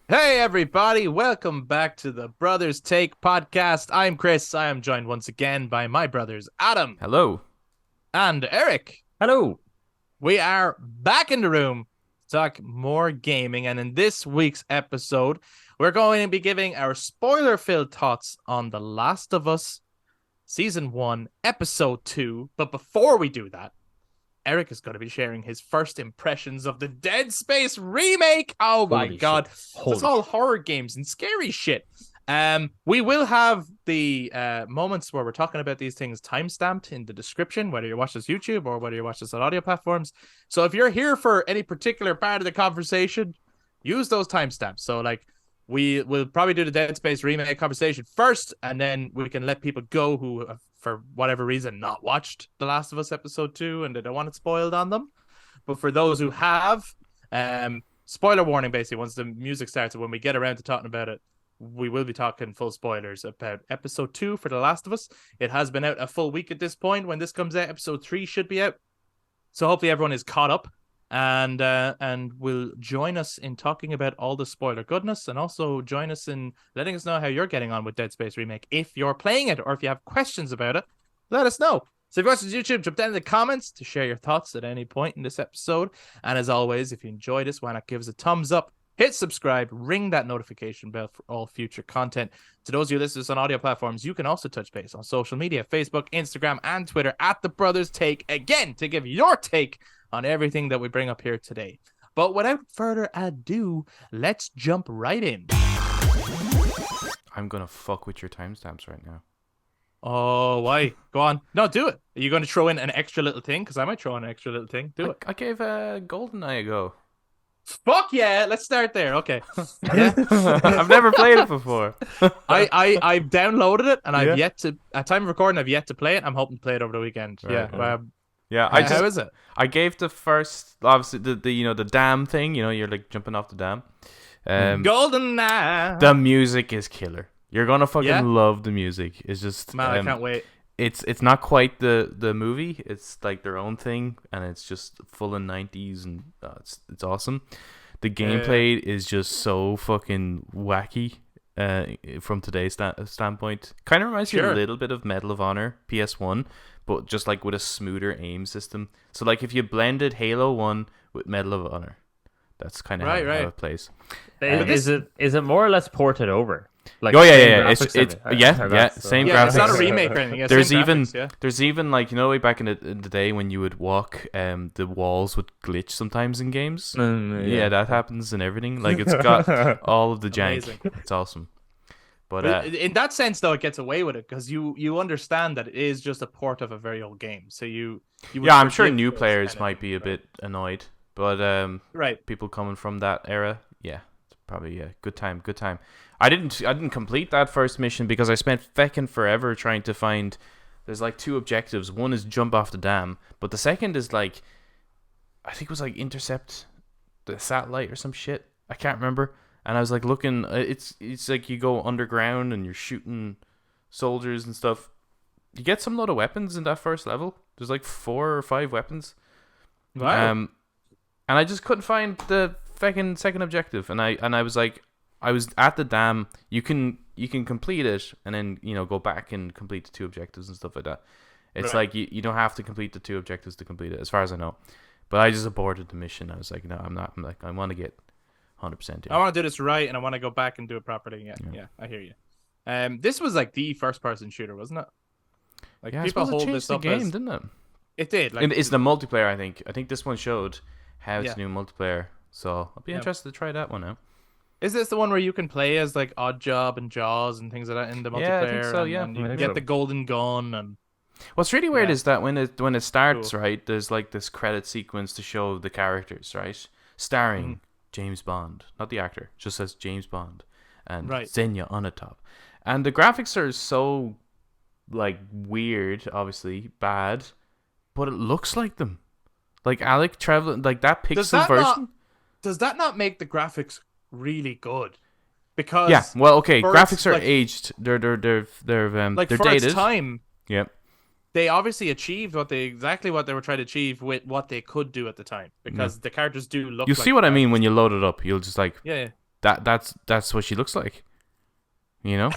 Hey everybody, welcome back to the Brothers Take podcast. I'm Chris. I am joined once again by my brothers Adam Hello. and Eric. Hello. We are back in the room to talk more gaming, and in this week's episode, we're going to be giving our spoiler-filled thoughts on The Last of Us Season 1, Episode 2. But before we do that, Eric is going to be sharing his first impressions of the Dead Space remake. Oh my Holy god. shit. It's all horror games and scary shit. We will have the moments where we're talking about these things timestamped in the description, whether you watch this YouTube or whether you watch this on audio platforms. So if you're here for any particular part of the conversation, use those timestamps. So like we will probably do the Dead Space remake conversation first, and then we can let people go who have, for whatever reason, not watched The Last of Us Episode 2 and they don't want it spoiled on them. But for those who have, spoiler warning, basically, once the music starts, and when we get around to talking about it, we will be talking full spoilers about Episode 2 for The Last of Us. It has been out a full week at this point. When this comes out, Episode 3 should be out. So hopefully everyone is caught up and will join us in talking about all the spoiler goodness, and also join us in letting us know how you're getting on with Dead Space Remake. If you're playing it or if you have questions about it, let us know. So if you watch this YouTube, jump down in the comments to share your thoughts at any point in this episode. And as always, if you enjoy this, why not give us a thumbs up, hit subscribe, ring that notification bell for all future content. To those of you listening on audio platforms, you can also touch base on social media, Facebook, Instagram, and Twitter at The Brothers Take, again, to give your take on everything that we bring up here today. But without further ado, let's jump right in. I'm gonna fuck with your timestamps right now. Oh, why? Go on. No, do it. Are you going to throw in an extra little thing? Because I might throw in an extra little thing. Do it. I gave GoldenEye a go. Fuck yeah, let's start there. Okay. Yeah. I've never played it before. I've downloaded it and Yeah. I've yet to, at time of recording, I've yet to play it. I'm hoping to play it over the weekend. Right, Yeah. right. Yeah, How is it? I gave the first, obviously the dam thing. You're like jumping off the dam. GoldenEye. The music is killer. You're gonna fucking Yeah? love the music. It's just Man, I can't wait. It's not quite the movie. It's like their own thing, and it's just full of 90s, and it's awesome. The gameplay is just so fucking wacky. From today's standpoint, kind of reminds me a little bit of Medal of Honor PS1, but just like with a smoother aim system. So like if you blended Halo 1 with Medal of Honor, that's kind of how it plays. Is it more or less ported over? Like oh same yeah, it's graphics same Yeah, graphics. it's not a remake or anything. Yeah, There's same even graphics, yeah. there's even like way back in the day when you would walk, the walls would glitch sometimes in games. Yeah, that happens and everything. Like it's got all of the jank. Amazing. It's awesome. But in that sense, though, it gets away with it because you understand that it is just a port of a very old game. So you would I'm sure forgive new those players kind of might be a things, right? bit annoyed, but Right. people coming from that era, yeah, it's probably a good time. I didn't complete that first mission because I spent feckin' forever trying to find. There's like two objectives. One is jump off the dam, but the second is like, I think it was like intercept the satellite or some shit. I can't remember. And I was like looking. It's like you go underground and you're shooting soldiers and stuff. You get some lot of weapons in that first level. There's like 4 or 5 weapons. Wow. And I just couldn't find the fucking second objective. And I was like, I was at the dam. You can complete it and then go back and complete the 2 objectives and stuff like that. It's like you don't have to complete the 2 objectives to complete it, as far as I know. But I just aborted the mission. I was like, no, I'm not. I'm like, I want to get 100% in. I want to do this right, and I want to go back and do it properly. Yeah, I hear you. This was like the first-person shooter, wasn't it? Like Yeah, people I suppose it hold changed this the up game, as didn't it? it did. Like And it's the multiplayer. I think this one showed how Yeah. to do multiplayer. So I'll be interested to try that one out. is this the one where you can play as like Odd Job and Jaws and things like that in the multiplayer? Yeah, I think so, and, yeah. and you I think get so. the golden gun and What's really weird Yeah. is that when it starts, Cool. right, there's like this credit sequence to show the characters, right, starring James Bond, not the actor, just says James Bond, and Right. Xenia on the top, and the graphics are so like weird, obviously bad, but it looks like them, like Alec traveling, like that Does pixel that version. does that not make the graphics really good? Because Yeah, well, okay, for graphics its, are like- aged. They're like they're for dated. its time, Yep. they obviously achieved exactly what they were trying to achieve with what they could do at the time. Because the characters do look. You'll like see what I mean characters. when you load it up. You'll just like, Yeah, that's what she looks like. You know?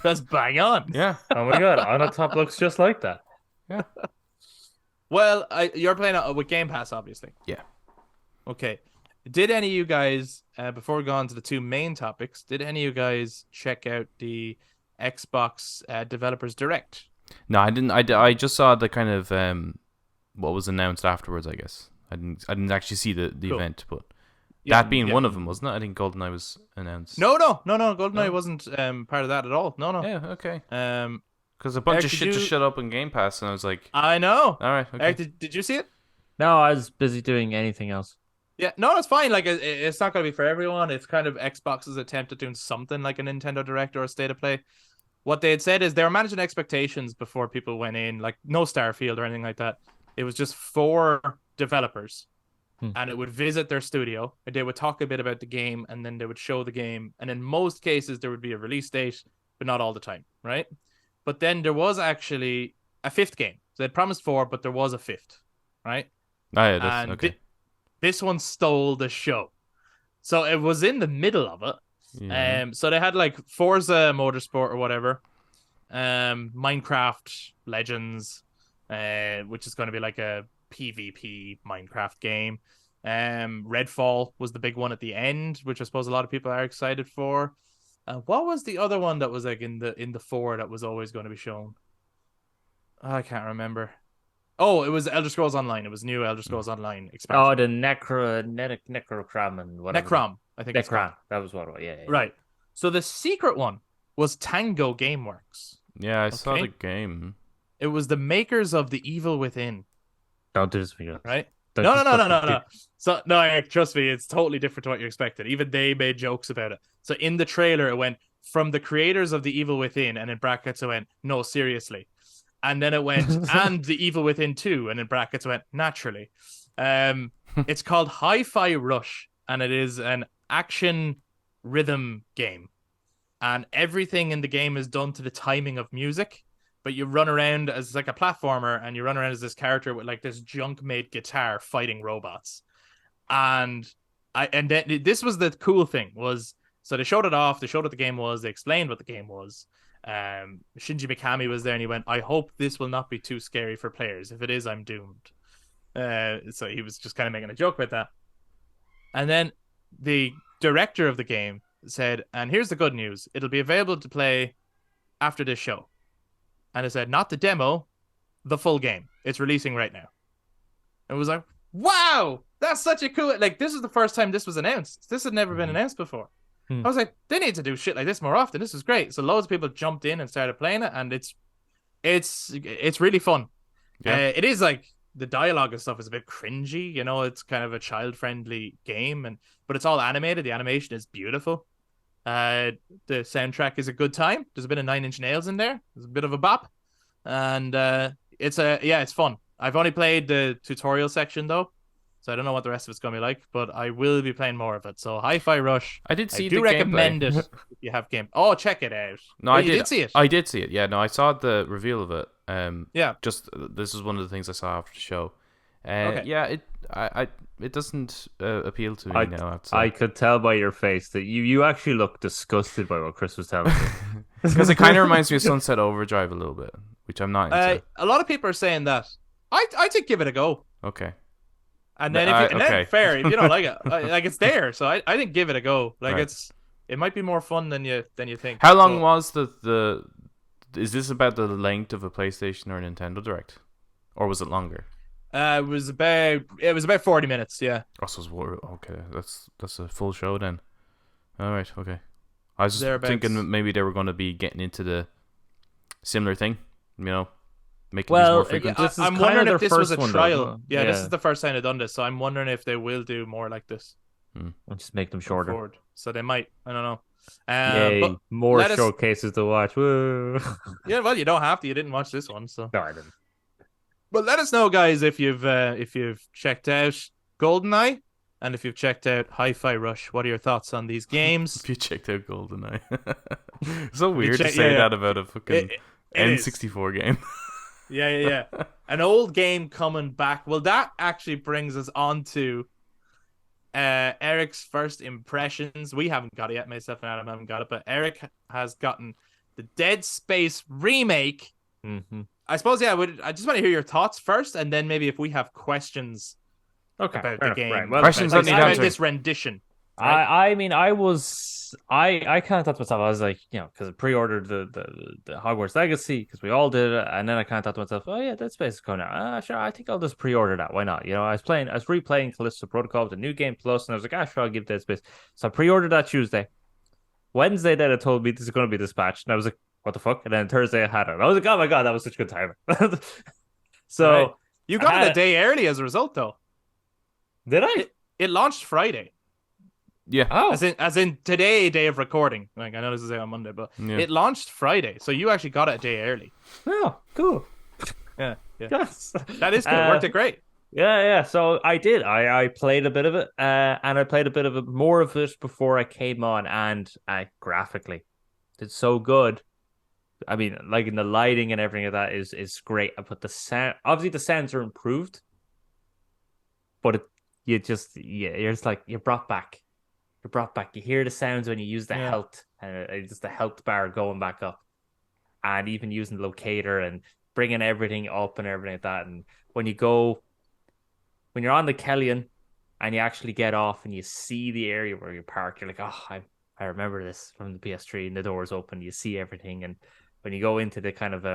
That's bang on. Yeah. Oh my god, on the top looks just like that. Yeah. Well, you're playing with Game Pass, obviously. Yeah. Okay. Did any of you guys, before we go on to the two main topics, did any of you guys check out the Xbox Developers Direct? No, I didn't. I just saw the kind of what was announced afterwards. I guess I didn't actually see the Cool. event, but Yeah, that being yeah. one of them, wasn't it? I think GoldenEye was announced. No. GoldenEye No? wasn't part of that at all. No. Yeah. Okay. Um, Because a bunch Eric, of did shit you- just shut up in Game Pass, and I was like, I know. all right. Okay. Eric, did you see it? No, I was busy doing anything else. Yeah, no, it's fine. Like, it's not going to be for everyone. It's kind of Xbox's attempt at doing something like a Nintendo Direct or a State of Play. What they had said is they were managing expectations before people went in, like no Starfield or anything like that. It was just 4 developers, and it would visit their studio, and they would talk a bit about the game, and then they would show the game. And in most cases, there would be a release date, but not all the time, right? But then there was actually a 5th game. So they'd promised 4, but there was a 5th, right? Oh, yeah, that's, And okay. this one stole the show. So it was in the middle of it. Yeah. So they had like Forza Motorsport or whatever, Minecraft Legends, which is going to be like a PvP Minecraft game. Redfall was the big one at the end, which I suppose a lot of people are excited for. What was the other one that was like in the 4 that was always going to be shown? I can't remember. Oh, it was Elder Scrolls Online. It was new Elder Scrolls Online expansion. Oh, the Necrocram and whatever. Necrom, I think. It's called. Necrom. That was what it was. Yeah. Right. So the secret one was Tango Gameworks. Yeah, I saw Okay. the game. It was the makers of The Evil Within, Don't do this again. right? Don't No. you fucking So no, Eric, trust me, it's totally different to what you expected. Even they made jokes about it. So in the trailer, it went from the creators of The Evil Within, and in brackets it went, no, seriously. And then it went, and The Evil Within 2, and in brackets it went, naturally. It's called Hi-Fi Rush, and it is an action rhythm game. And everything in the game is done to the timing of music. But you run around as like a platformer, and you run around as this character with like this junk-made guitar fighting robots. And then this was the cool thing was, so they showed it off, they showed what the game was, they explained what the game was. Shinji Mikami was there, and he went, I hope this will not be too scary for players. If it is, I'm doomed. So he was just kind of making a joke about that. And then the director of the game said, and here's the good news, it'll be available to play after this show. And it said, not the demo, the full game. It's releasing right now. It was like, wow, that's such a cool, like, this is the first time this was announced. This had never been announced before. I was like, they need to do shit like this more often. This is great. So loads of people jumped in and started playing it, and it's really fun. Yeah. It is like the dialogue and stuff is a bit cringy, you know. It's kind of a child-friendly game, but it's all animated. The animation is beautiful. The soundtrack is a good time. There's a bit of Nine Inch Nails in there. There's a bit of a bop, and it's fun. I've only played the tutorial section though. So I don't know what the rest of it's going to be like, but I will be playing more of it. So Hi-Fi Rush. I did see I do the recommend gameplay. it if you have game. Oh, check it out. No, Oh, I you did. did see it. I did see it. Yeah, no, I saw the reveal of it. Yeah. Just this is one of the things I saw after the show. Okay. Yeah, it doesn't appeal to me now. I have to say. I could tell by your face that you actually look disgusted by what Chris was telling me. Because it kind of reminds me of Sunset Overdrive a little bit, which I'm not into. A lot of people are saying that. I think give it a go. Okay. And then Okay. then fair, if you don't like it, like it's there. So I think give it a go. Like Right. it might be more fun than you think. How long So, was the? Is this about the length of a PlayStation or a Nintendo Direct, or was it longer? it was about 40 minutes. Yeah. Okay, that's a full show then. All right, okay. I was just Thereabouts. thinking maybe they were going to be getting into the similar thing, you know, making these more frequent. This is I'm kind wondering of if their this was a first one, though, trial. isn't it? Yeah, this is the first time they've done this, so I'm wondering if they will do more like this We'll just make them going shorter. forward. So they might. I don't know. Yay, But more let us- showcases to watch. Woo. yeah, well, you don't have to. You didn't watch this one, so. No, I didn't. But let us know, guys, if you've checked out GoldenEye and if you've checked out Hi-Fi Rush. What are your thoughts on these games? If you checked out GoldenEye, so weird to check- say yeah. that about a fucking It is. N64 game. Yeah. An old game coming back. Well, that actually brings us on to Eric's first impressions. We haven't got it yet. Myself and Adam haven't got it, but Eric has gotten the Dead Space remake. Mm-hmm. I suppose, yeah. I just want to hear your thoughts first, and then maybe if we have questions Okay, about fair the enough. game, Right. Well, Questions that about, need about answering. this rendition. Right? I mean, I kind of thought to myself, I was like, because I pre-ordered the Hogwarts Legacy, because we all did it, and then I kind of thought to myself, oh yeah, Dead Space is coming out. Sure, I think I'll just pre-order that. Why not? I was replaying Callisto Protocol with the new game plus, and I was like, sure, I'll give Dead Space. So I pre-ordered that Tuesday. Wednesday, then it told me this is going to be dispatched, and I was like, what the fuck? And then Thursday, I had it. I was like, oh my god, that was such good timing. So Right. You got it a it. day early as a result, though. Did I? It launched Friday. Yeah. Oh, As in today, day of recording. Like, I know this is out on Monday, but Yeah. it launched Friday, so you actually got it a day early. oh, cool. Yeah. Yes. That is good. Worked it great. Yeah. So I did. I played a bit of it, and I played a bit of it, more of it before I came on, and graphically, it's so good. I mean, like in the lighting and everything of that is great. But the sound, obviously, the sounds are improved, but you're just like you're brought back. You're brought back. You hear the sounds when you use the health, and just the health bar going back up, and even using the locator and bringing everything up and everything like that. And when you're on the Kellyan and you actually get off and you see the area where you park, you're like, oh, I remember this from the PS3, and the doors open, you see everything. And when you go into the kind of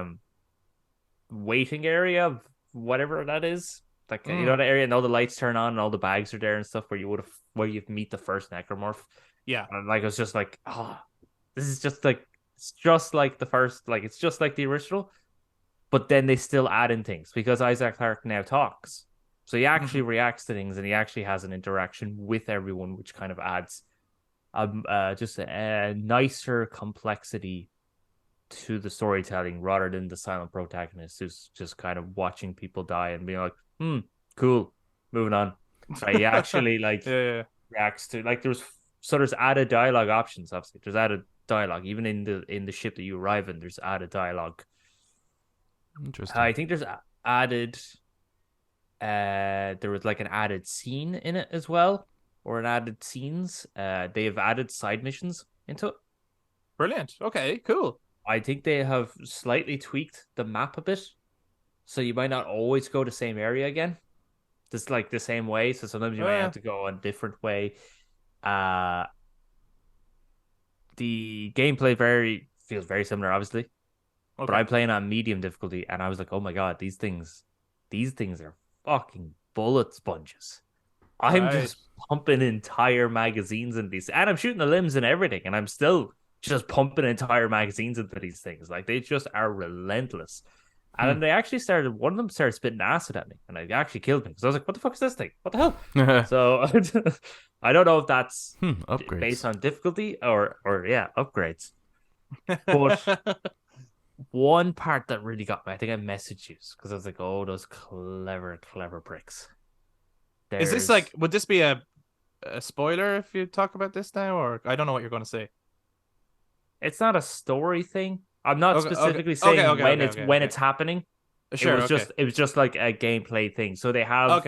waiting area of whatever that is, like the area, and all the lights turn on and all the bags are there and stuff, where you meet the first necromorph. Yeah. And like, it was just like, this is just like, it's just like the first, like, it's just like the original, but then they still add in things because Isaac Clarke now talks. So he actually reacts to things, and he actually has an interaction with everyone, which kind of adds just a nicer complexity to the storytelling, rather than the silent protagonist who's just kind of watching people die and being like, cool, moving on. Right? He actually reacts to, like, there's added dialogue options. Obviously, there's added dialogue even in the ship that you arrive in. There's added dialogue. Interesting. I think there's added. There was like an added scene in it as well, or an added scenes. They've added side missions into it. Brilliant. Okay, cool. I think they have slightly tweaked the map a bit, so you might not always go the same area again, just like the same way. So sometimes you might have to go a different way. The gameplay feels very similar, obviously, but I'm playing on medium difficulty, and I was like, oh my god, these things are fucking bullet sponges. I'm just pumping entire magazines in these, and I'm shooting the limbs and everything, and I'm still just pumping entire magazines into these things. Like, they just are relentless. And then they actually one of them started spitting acid at me, and it actually killed me because I was like, what the fuck is this thing? What the hell? So I don't know if that's upgrades based on difficulty or upgrades. But one part that really got me, I think I messaged you because I was like, oh, those clever bricks. Is this like, would this be a spoiler if you talk about this now, or I don't know what you're going to say? It's not a story thing. I'm not specifically saying when it's happening. Sure, it was just like a gameplay thing. So they have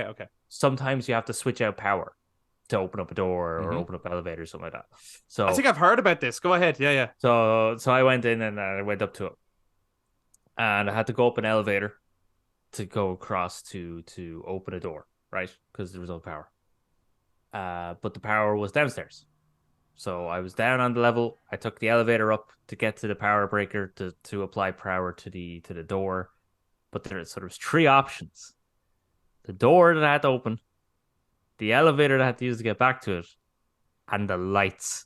sometimes you have to switch out power to open up a door or open up an elevator or something like that. So I think I've heard about this. Go ahead. Yeah. So I went in and I went up to it, and I had to go up an elevator to go across to open a door, right? Because there was no power. But the power was downstairs. So I was down on the level. I took the elevator up to get to the power breaker to apply power to the door. But there's three options: the door that I had to open, the elevator that I had to use to get back to it, and the lights.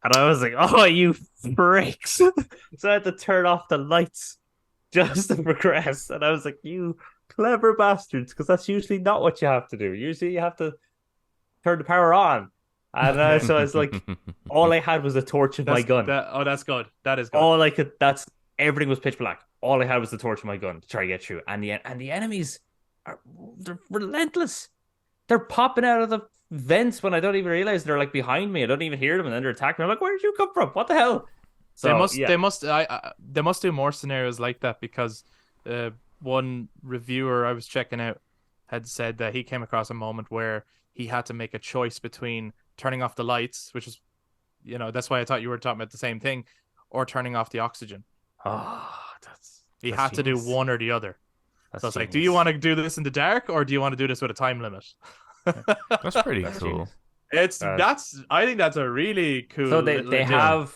And I was like, "Oh, you freaks!" So I had to turn off the lights just to progress. And I was like, "You clever bastards!" Because that's usually not what you have to do. Usually, you have to turn the power on. And so it's like, all I had was a torch and my gun. That's good. That is good. All I could. Everything was pitch black. All I had was the torch and my gun to try to get through. And the enemies they're relentless. They're popping out of the vents when I don't even realize they're like behind me. I don't even hear them, and then they're attacking me. I'm like, where did you come from? What the hell? So they must do more scenarios like that, because one reviewer I was checking out had said that he came across a moment where he had to make a choice between turning off the lights, which is, that's why I thought you were talking about the same thing, or turning off the oxygen. Oh, He that's had to do genius. one or the other. That's So it's like, do genius. you want to do this in the dark, or do you want to do this with a time limit? That's pretty That's cool. genius. I think that's a really cool. So little they addition. have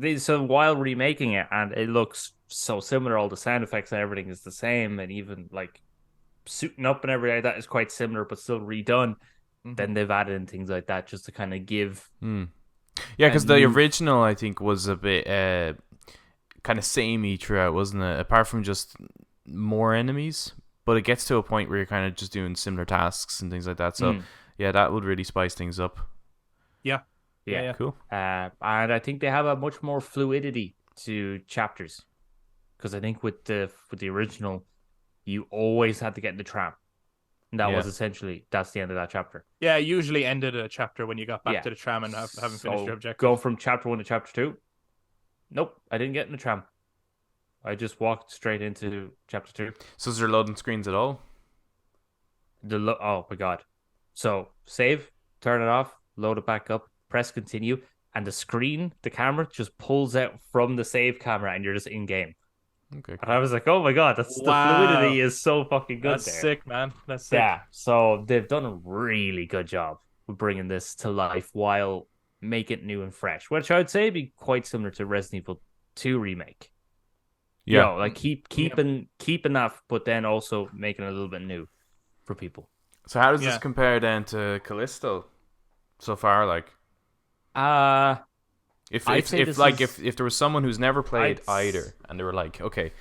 Yeah. so while remaking it, and it looks so similar, all the sound effects and everything is the same, and even like suiting up and everything like that is quite similar, but still redone. Mhm. Then they've added in things like that just to kind of give. Yeah, because a the new- original I think was a bit kind of samey throughout, wasn't it? Apart from just more enemies, but it gets to a point where you're kind of just doing similar tasks and things like that. So yeah, that would really spice things up. Yeah. Cool. And I think they have a much more fluidity to chapters, because I think with the original, you always had to get in the tram, and that was essentially that's the end of that chapter. Yeah, usually ended a chapter when you got back Yeah. to the tram and haven't finished your objective. Go from chapter 1 to chapter 2. Nope, I didn't get in the tram. I just walked straight into chapter 2. So is there loading screens at all? Oh my god! So save, turn it off, load it back up, press continue, and the camera just pulls out from the save camera, and you're just in game. Okay. And I was like, oh my god, the fluidity is so fucking good. That's there. sick, man. That's sick. Yeah, so they've done a really good job with bringing this to life while making it new and fresh, which I would say be quite similar to Resident Evil 2 remake. Yeah. Like keeping that, but then also making it a little bit new for people. So how does this Yeah. compare then to Callisto so far? Like, if I'd say if this like is- if there was someone who's never played I'd- either, and they were like, okay,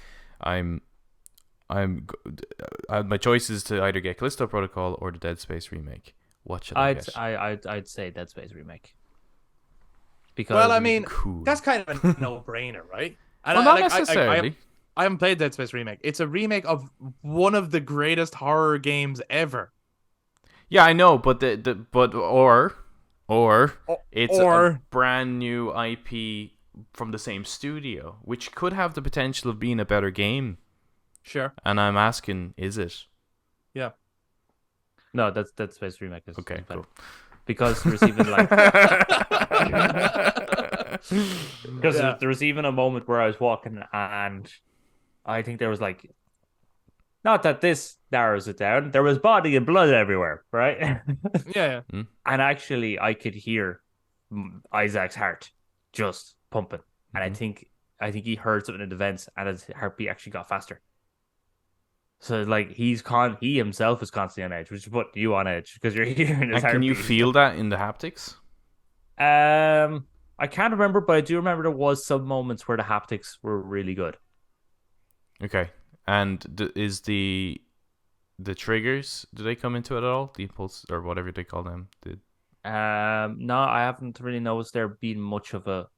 my choice is to either get Callisto Protocol or the Dead Space remake. What should I get? I'd say Dead Space remake. Because Well, I mean, Cool. that's kind of a no-brainer, right? And Well, not like, necessarily. I haven't played Dead Space Remake. It's a remake of one of the greatest horror games ever. Yeah, I know, but or it's or- a brand new IP from the same studio, which could have the potential of being a better game. Sure. And I'm asking, is it? Yeah. no, that's Dead Space remake is Okay, better. cool. Because there's even like because Yeah. there was even a moment where I was walking, and I think there was like, not that this narrows it down, there was body and blood everywhere, right? Yeah. And actually I could hear Isaac's heart just pumping, and Mhm. I think he heard something in the vents, and his heartbeat actually got faster. So like he himself is constantly on edge, which is putting you on edge because you're hearing his And heartbeat. can you feel that in the haptics? I can't remember, but I do remember there was some moments where the haptics were really good. Okay. And is the triggers, do they come into it at all? The impulse or whatever they call them. No, I haven't really noticed there being much of a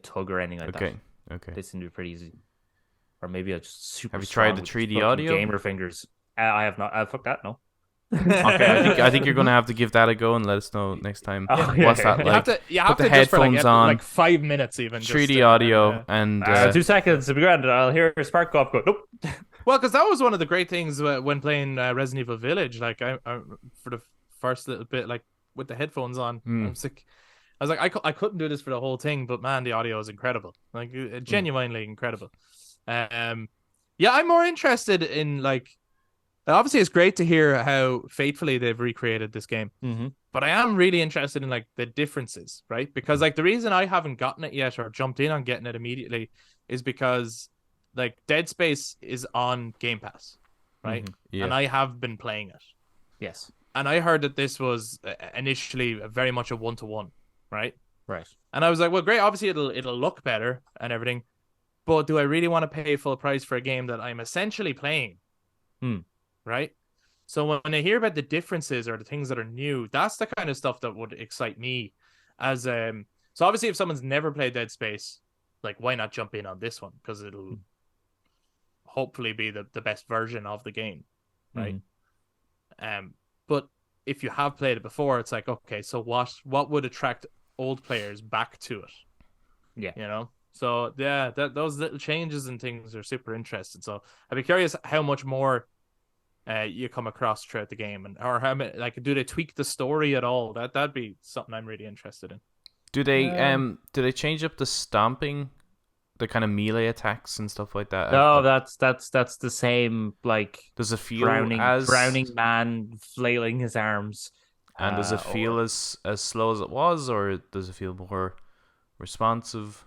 tug or anything like Okay. that. Okay. They seem to be pretty easy. Or maybe I just super. Have you tried strong the with 3D fucking audio? gamer fingers? I have not. Fuck that, no. Okay, I think you're gonna have to give that a go and let us know next time. Oh, yeah. What's that You like? have to Put the just for headphones on. like 5 minutes even. just 3D to- audio and 2 seconds to be granted. I'll hear a spark go off. Go nope. Well, because that was one of the great things when playing Resident Evil Village. Like I for the first little bit, like with the headphones on, I'm sick. I was like, I couldn't do this for the whole thing, but man, the audio is incredible, like genuinely incredible. Yeah, I'm more interested in like. Obviously, it's great to hear how faithfully they've recreated this game, but I am really interested in like the differences, right? Because like the reason I haven't gotten it yet or jumped in on getting it immediately is because like Dead Space is on Gamepass, right? yeah. And I have been playing it. Yes. And I heard that this was initially very much a 1-to-1, right? Right. And I was like, well, great. Obviously, it'll look better and everything, but do I really want to pay full price for a game that I'm essentially playing? Right? So when I hear about the differences or the things that are new, that's the kind of stuff that would excite me. As so obviously, if someone's never played Dead Space, like why not jump in on this one? Because it'll hopefully be the best version of the game, right? But if you have played it before, it's like, okay, so what would attract old players back to it? Yeah. You know? So yeah, those little changes and things are super interesting. So I'd be curious how much more you come across throughout the game, and or how many, like, do they tweak the story at all? That'd be something I'm really interested in. Do they change up the stomping, the kind of melee attacks and stuff like that? No, that's the same, like Does it feel drowning man flailing his arms. And does it feel as slow as it was, or does it feel more responsive?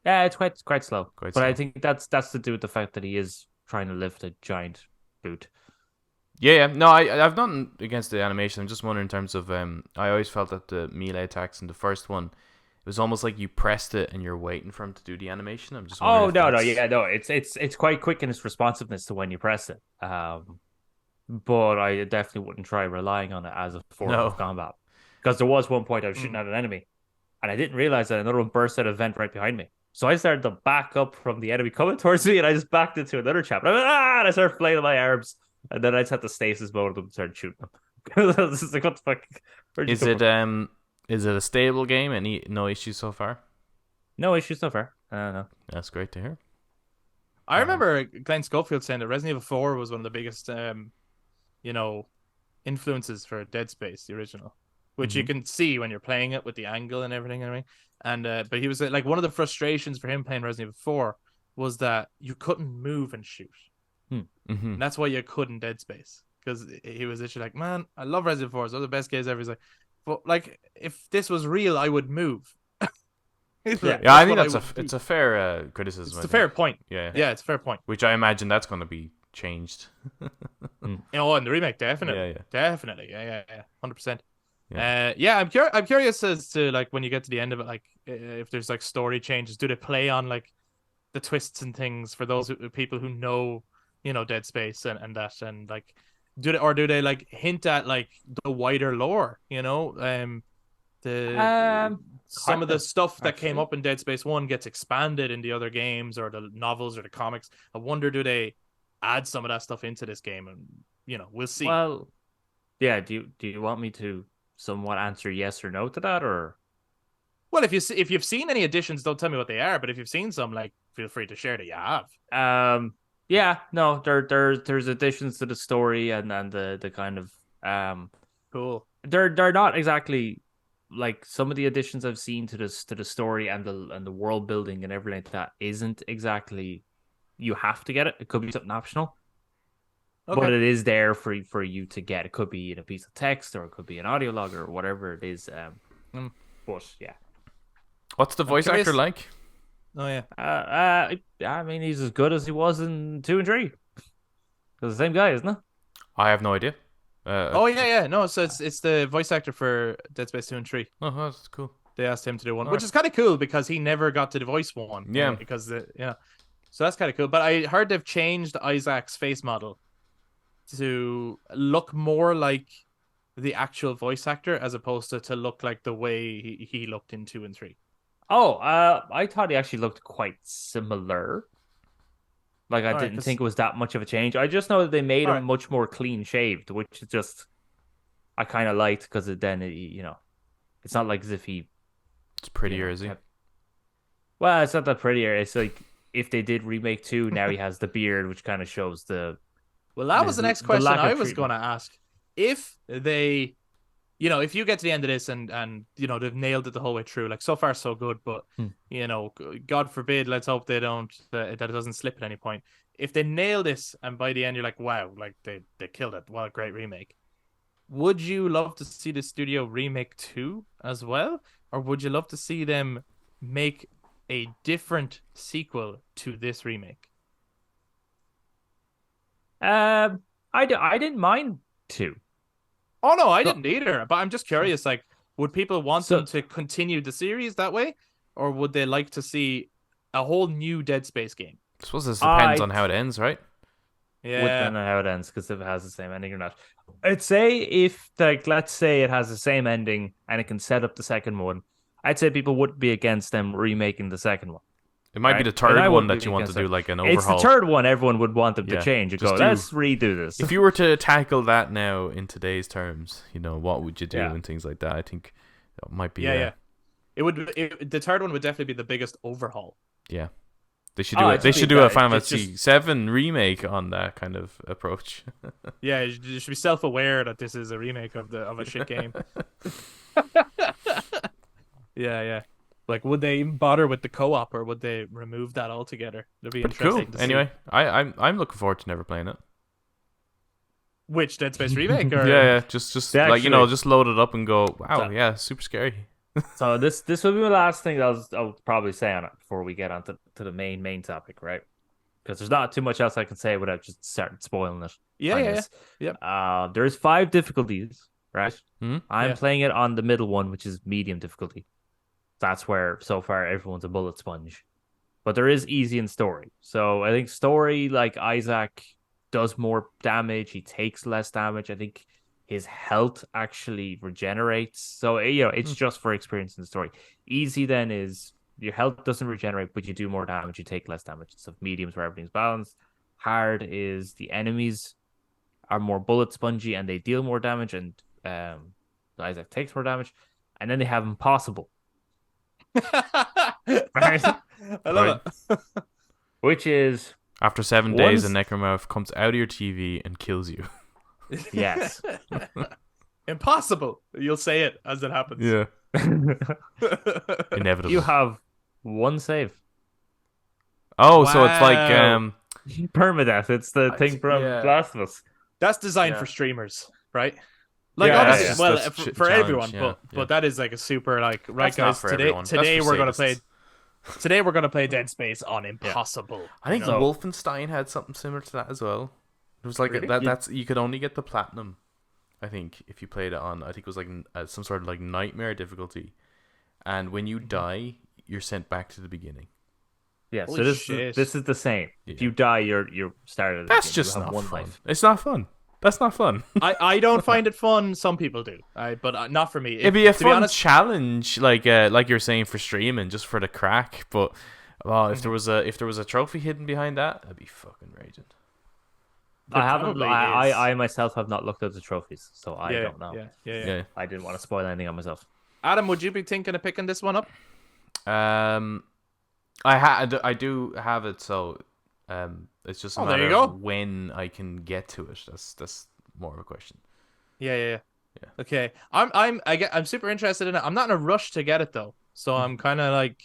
Yeah, it's quite slow. Quite but slow. I think that's to do with the fact that he is trying to lift a giant boot. Yeah. No, I've nothing against the animation. I'm just wondering in terms of I always felt that the melee attacks in the first one, it was almost like you pressed it and you're waiting for him to do the animation. I'm just Oh wondering no, it's quite quick in its responsiveness to when you press it. But I definitely wouldn't try relying on it as a form of combat, because there was one point I was shooting at an enemy, and I didn't realize that another one burst out of a vent right behind me. So I started to back up from the enemy coming towards me, and I just backed into another chap. And I started flailing my arms, and then I just had to stasis mode them and started shooting them. I was just like, what the fuck? Is it a stable game? No issues so far? No issues so far. No. That's great to hear. I remember Glenn Schofield saying that Resident Evil 4 was one of the biggest, influences for Dead Space, the original, which you can see when you're playing it with the angle and everything. And but he was like, one of the frustrations for him playing Resident Evil 4 was that you couldn't move and shoot. And that's why you couldn't Dead Space, because he was literally like, man, I love Resident Evil 4. It's one of the best games ever. He's like, but like, if this was real, I would move. Yeah, I think it's a fair criticism. It's a fair point. Yeah, it's a fair point. Which I imagine that's going to be changed. Oh, in the remake, definitely. Definitely. Yeah, 100%. I'm curious as to, like, when you get to the end of it, like, if there's like story changes, do they play on like the twists and things for those people who know, Dead Space and that, and like, do they like hint at like the wider lore, some of the stuff that came up in Dead Space 1 gets expanded in the other games or the novels or the comics. I wonder, do they add some of that stuff into this game? And we'll see. Well, yeah. Do you want me to somewhat answer yes or no to that, or? Well, if you've seen any additions, don't tell me what they are. But if you've seen some, like, feel free to share that you have. Yeah, no, there's additions to the story and the kind of cool. They're not exactly like some of the additions I've seen to the story and the world building and everything like that isn't exactly you have to get it. It could be something optional. Okay. But it is there for you to get. It could be in a piece of text, or it could be an audio log, or whatever it is. But yeah. What's the voice actor like? Oh yeah. I mean, he's as good as he was in 2 and 3. It's the same guy, isn't it? I have no idea. Yeah. No, so it's the voice actor for Dead Space 2 and 3. Oh, that's cool. They asked him to do one, which is kind of cool because he never got to voice one. Yeah. Because so that's kind of cool. But I heard they've changed Isaac's face model to look more like the actual voice actor as opposed to look like the way he looked in 2 and 3. Oh, I thought he actually looked quite similar. Like, I didn't think it was that much of a change. I just know that they made him much more clean shaved, which is just I kind of liked, because then it's not like as if he. It's prettier, is he? Well, it's not that prettier. It's like if they did remake 2, now he has the beard, which kind of shows the. Well, that was the next question I was going to ask. If they, if you get to the end of this and they've nailed it the whole way through, like, so far so good, but God forbid, let's hope they don't, that it doesn't slip at any point. If they nail this and by the end you're like, wow, like they killed it, what a great remake. Would you love to see the studio remake 2 as well, or would you love to see them make a different sequel to this remake? I didn't mind 2. Oh no, I didn't either. But I'm just curious, like, would people want them to continue the series that way, or would they like to see a whole new Dead Space game? I suppose this depends on how it ends, right? Yeah, would depend on how it ends, because if it has the same ending or not. I'd say if, like, let's say it has the same ending and it can set up the second one, I'd say people wouldn't be against them remaking the second one. It might be the third one that you want to do, like, an overhaul. It's the third one everyone would want them to change and go, let's redo this. If you were to tackle that now in today's terms, what would you do and things like that? I think it might be... Yeah. The third one would definitely be the biggest overhaul. Yeah. They should do Oh, it. it They should should be do a that. Final It's Fantasy VII remake on that kind of approach. Yeah, you should be self-aware that this is a remake of a shit game. Yeah. Like, would they even bother with the co-op, or would they remove that altogether? It'd be Pretty cool. interesting to see. Anyway, I'm looking forward to never playing it. Which Dead Space remake? Or... Yeah, just They like actually- just load it up and go. Wow, So- yeah, super scary. So this will be my last thing I'll probably say on it before we get on to the main topic, right? Because there's not too much else I can say without just starting spoiling it. Yeah. Yep. There's 5 difficulties, right? Hmm? I'm Yeah. playing it on the middle one, which is medium difficulty. That's where so far everyone's a bullet sponge. But there is easy in story. So I think story, like Isaac does more damage, he takes less damage. I think his health actually regenerates. So it's just for experience in the story. Easy then is your health doesn't regenerate, but you do more damage, you take less damage. So mediums where everything's balanced. Hard is the enemies are more bullet spongy and they deal more damage, and Isaac takes more damage. And then they have impossible, I love it. which is After 7 days, a Once- necromorph comes out of your TV and kills you. yes. Impossible. You'll say it as it happens. Yeah, inevitable. You have one save. Oh, so it's like Wow. Permadeath. It's the thing from yeah. Last of Us. That's designed Yeah. for streamers, right? Like Yeah, obviously, yeah. well, That's for challenge, everyone, yeah, but that is like a super like right, That's not guys. for Today, everyone. That's today for we're gonna play. sadists. Today we're gonna play Dead Space on impossible. I think you know? Wolfenstein had something similar to that as well. It was like Really? that's you could only get the platinum. I think if you played it on, I think it was like some sort of like nightmare difficulty, and when you die, you're sent back to the beginning. Yeah, Holy so this shit. this is the same. If Yeah. you die, you're started. That's again. You just have not one fun. life. It's not fun. That's not fun. I don't find it fun. Some people do, but not for me. It'd be a to be fun honest, challenge, like you're saying for streaming, just for the crack. But if there was a trophy hidden behind that, that'd be fucking raging. There I haven't. probably I, is. I myself have not looked at the trophies, so I yeah, don't know. Yeah. Yeah. I didn't want to spoil anything on myself. Adam, would you be thinking of picking this one up? I do have it, so it's just a Oh, there matter you of go. when I can get to it. That's more of a question. Yeah. Yeah. Okay, I'm super interested in it. I'm not in a rush to get it though, so I'm kind of like,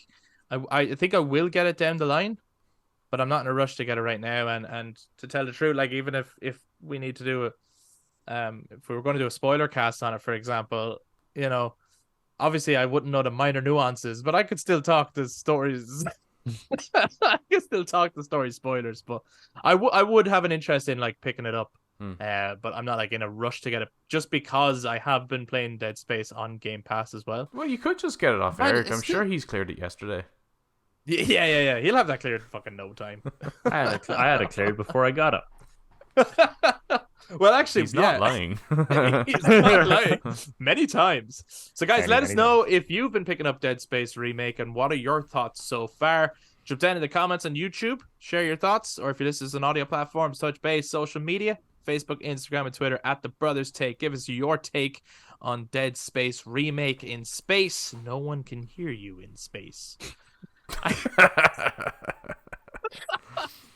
I think I will get it down the line, but I'm not in a rush to get it right now. And to tell the truth, like even if we need to do if we were going to do a spoiler cast on it, for example, obviously I wouldn't know the minor nuances, but I could still talk the stories. I could still talk the story spoilers, but I would have an interest in like picking it up. But I'm not like in a rush to get it, just because I have been playing Dead Space on Game Pass as well. Well, you could just get it off Man, Eric. it's I'm sure he's cleared it yesterday. Yeah. He'll have that cleared in fucking no time. I had it cleared before I got it. Well, actually, He's not lying. He's not lying. Many times. So, guys, Many, let us many know if you've been picking up Dead Space Remake and what are your thoughts so far. Jump down in the comments on YouTube, share your thoughts, or if you listen on audio platforms, touch base, social media, Facebook, Instagram, and Twitter at The Brothers Take. Give us your take on Dead Space Remake in space. No one can hear you in space.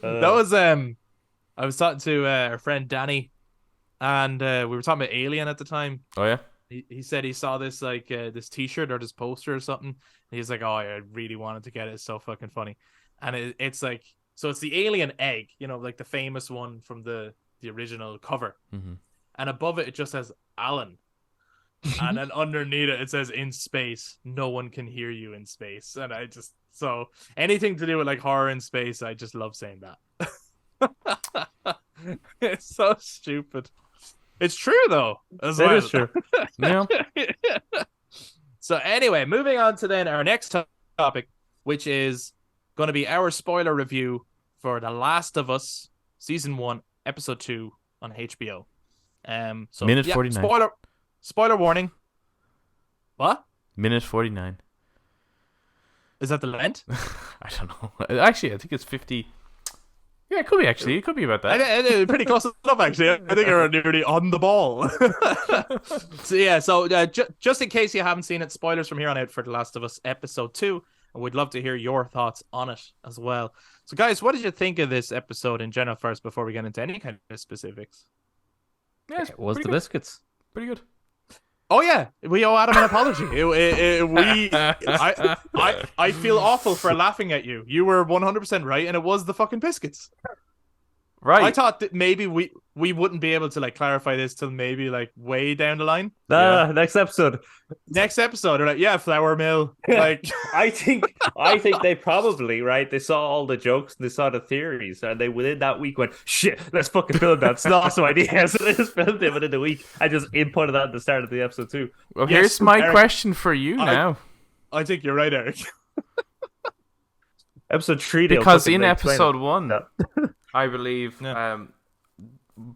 That was I was talking to our friend Danny, and we were talking about Alien at the time. Oh yeah. He said he saw this like this T-shirt or this poster or something. And he's like, "Oh, I really wanted to get it. It's so fucking funny." And it's like, so it's the alien egg, like the famous one from the original cover. Mm-hmm. And above it just says Alan, and then underneath it says "In space, no one can hear you in space." And so anything to do with like horror in space, I just love saying that. It's so stupid. It's true though, as It well. is true. Yeah. So anyway, moving on to then our next topic, which is going to be our spoiler review for The Last of Us Season 1, Episode 2 on HBO. So Minute 49. Spoiler warning. What? Minute 49. Is that the length? I don't know. Actually, I think it's 50. Yeah, it could be actually. It could be about that. Pretty close enough, actually. I think you're nearly on the ball. So just in case you haven't seen it, spoilers from here on out for The Last of Us Episode 2. and we'd love to hear your thoughts on it as well. So, guys, what did you think of this episode in general first before we get into any kind of specifics? Yeah, it's It was pretty the good. biscuits. Pretty good. Oh yeah, we owe Adam an apology. I feel awful for laughing at you. You were 100% right, and it was the fucking biscuits. Right. I thought that maybe we wouldn't be able to like clarify this till maybe like way down the line. Next episode. Next episode, they're like, yeah, flour mill. Like, I think they probably, right, they saw all the jokes and they saw the theories, and they within that week went, shit, let's fucking film that. It's an awesome idea. So they just filmed it within the week. I just inputted that at the start of the episode too. Well, Yes, here's my Eric. question for you now. I think you're right, Eric. Episode 3, they'll Because fucking in explain episode it. 1, Yeah. I believe Yeah.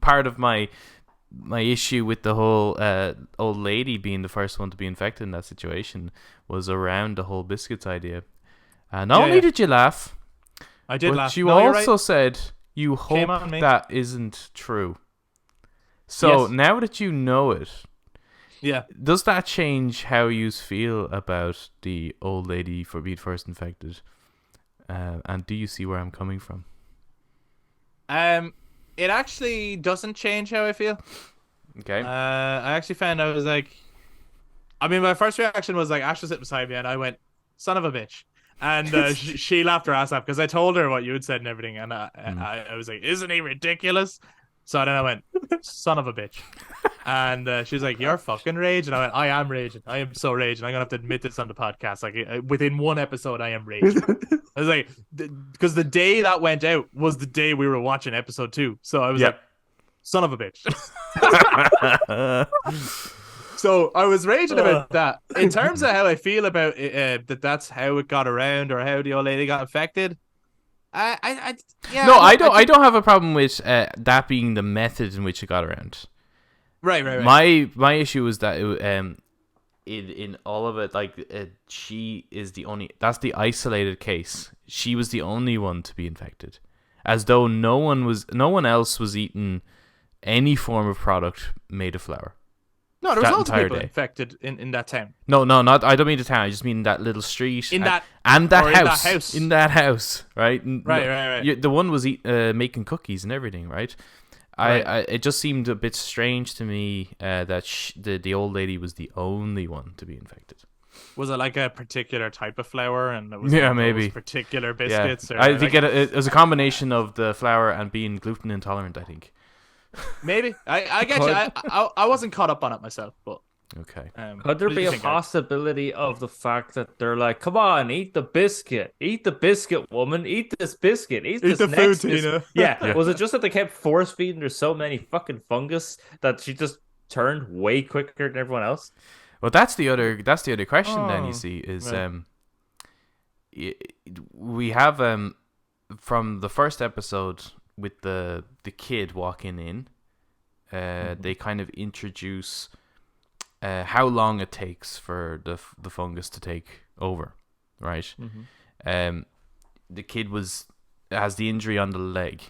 part of my issue with the whole old lady being the first one to be infected in that situation was around the whole biscuits idea. Not only yeah. did you laugh, I did but laugh. you No, you're also right. said you Shame hope on me. that isn't true. So Yes. now that you know it, Yeah. does that change how you feel about the old lady for being first infected? And do you see where I'm coming from? It actually doesn't change how I feel. Okay. I actually found I was like, I mean, my first reaction was like, Ash was sitting beside me, and I went, "Son of a bitch," and she laughed her ass off because I told her what you had said and everything, and I was like, "Isn't he ridiculous?" So then I went, "Son of a bitch," and she was like, "You're fucking raging." I went, "I am raging. I am so raging. I'm gonna have to admit this on the podcast. Like within one episode, I am raging." I was like, because the day that went out was the day we were watching episode 2, so I was Yeah. like, "Son of a bitch." So I was raging about that. In terms of how I feel about it, that's how it got around or how the old lady got infected. Yeah. No, I don't have a problem with that being the method in which it got around. Right. My issue was that in all of it, like she is the only. That's the isolated case. She was the only one to be infected, as though no one else was eating any form of product made of flour. No, there was that loads of entire people day. infected in that town. No, not. I don't mean the town. I just mean that little street. In and that house. house. In that house, right? Right. The one was making cookies and everything, right? Right. It just seemed a bit strange to me that the old lady was the only one to be infected. Was it like a particular type of flour, and it was Yeah, one of maybe. those particular biscuits? Yeah. Or I think like, it was a combination of the flour and being gluten intolerant. I think. maybe. I get you. I wasn't caught up on it myself, but Okay. Could there what did be you a think, Eric? possibility of the fact that they're like, come on, eat the biscuit, woman, eat this biscuit, eat this the next food, Tina. Yeah. Yeah. Was it just that they kept force feeding her so many fucking fungus that she just turned way quicker than everyone else? Well, that's the other question. Then Oh, you see is right. we have from the first episode with the kid walking in, they kind of introduce how long it takes for the fungus to take over, right? The kid has the injury on the leg,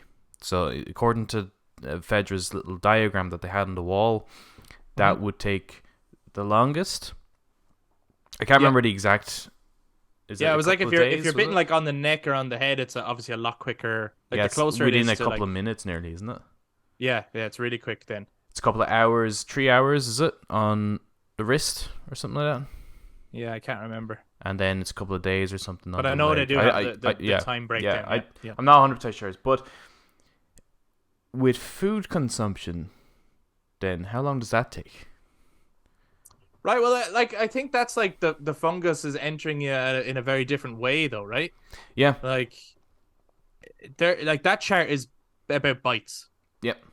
so according to Fedra's little diagram that they had on the wall, that would take the longest. I can't remember the exact. Yeah, it was like if you're bitten like like on the neck or on the head, it's obviously a lot quicker. Like the closer it within is a to, couple like, of minutes, nearly, isn't it? yeah, it's really quick then. It's a couple of hours, 3 hours, is it, on the wrist or something like that? Yeah, I can't remember, And then it's a couple of days or something. but on I the know leg. they do have the yeah, time yeah, breakdown. Yeah. I'm not 100% sure, but with food consumption, then how long does that take? Right. Well, like I think that's like the fungus is entering you in a very different way, though, right? Yeah. Like there, like that chart is about bites. Yep.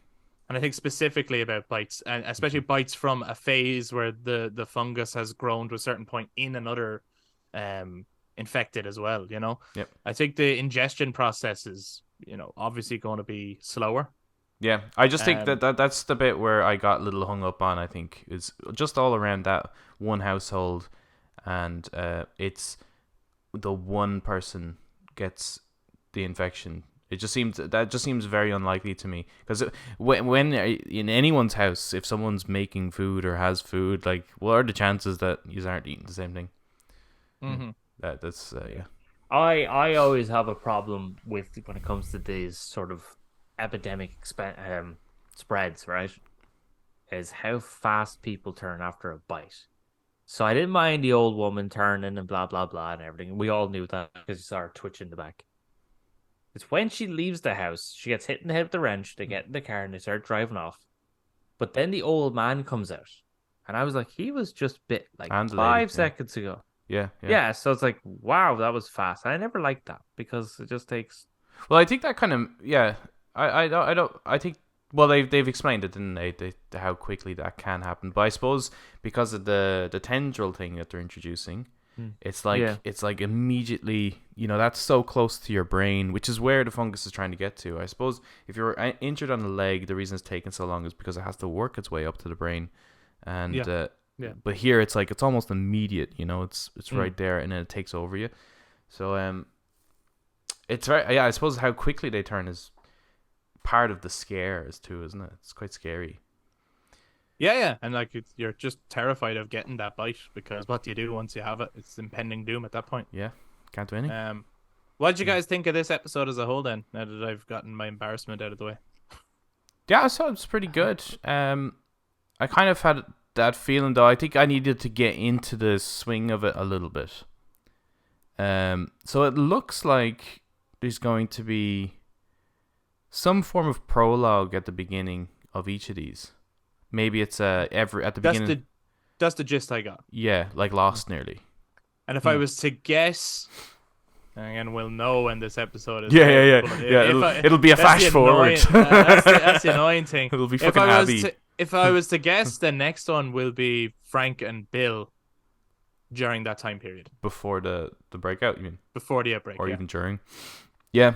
And I think specifically about bites, and especially bites from a phase where the fungus has grown to a certain point in another infected as well, you know? Yep. I think the ingestion process is, obviously going to be slower. Yeah, I just think Um, that's the bit where I got a little hung up on. I think is just all around that one household, and it's the one person gets the infection. It just seems very unlikely to me, because when in anyone's house, if someone's making food or has food, like, what are the chances that you aren't eating the same thing? Mm-hmm. That's yeah. I always have a problem with when it comes to these sort of epidemic spreads, right? Is how fast people turn after a bite. So I didn't mind the old woman turning and blah blah blah and everything. We all knew that because you saw her twitch in the back. It's when she leaves the house, she gets hit in the head with the wrench, they get in the car and they start driving off. But then the old man comes out. And I was like, he was just bit like And the 5 lady, seconds ago. Yeah. Yeah, so it's like, wow, that was fast. I never liked that because it just takes. Well, I think that kind of yeah. I think well they've explained it, didn't they? How quickly that can happen. But I suppose because of the tendril thing that they're introducing, it's like immediately, that's so close to your brain, which is where the fungus is trying to get to. I suppose if you're injured on the leg, the reason it's taking so long is because it has to work its way up to the brain, and but here it's like it's almost immediate. It's right there, and then it takes over you. So it's right. Yeah, I suppose how quickly they turn is part of the scare too, isn't it? It's quite scary. Yeah, and like you're just terrified of getting that bite because what do you do once you have it? It's impending doom at that point. Yeah, can't do anything. What did you guys think of this episode as a whole then? Now that I've gotten my embarrassment out of the way. Yeah, I thought it was pretty good. I kind of had that feeling though. I think I needed to get into the swing of it a little bit. So it looks like there's going to be some form of prologue at the beginning of each of these. Maybe it's at the beginning. That's the gist I got. Yeah, like Lost nearly. And if I was to guess, and we'll know when this episode is. Yeah. It'll be a flash forward. That's the annoying thing. It'll be fucking Abby. If I was to guess, the next one will be Frank and Bill during that time period. Before the breakout, you mean? Before the outbreak, or even during. Yeah.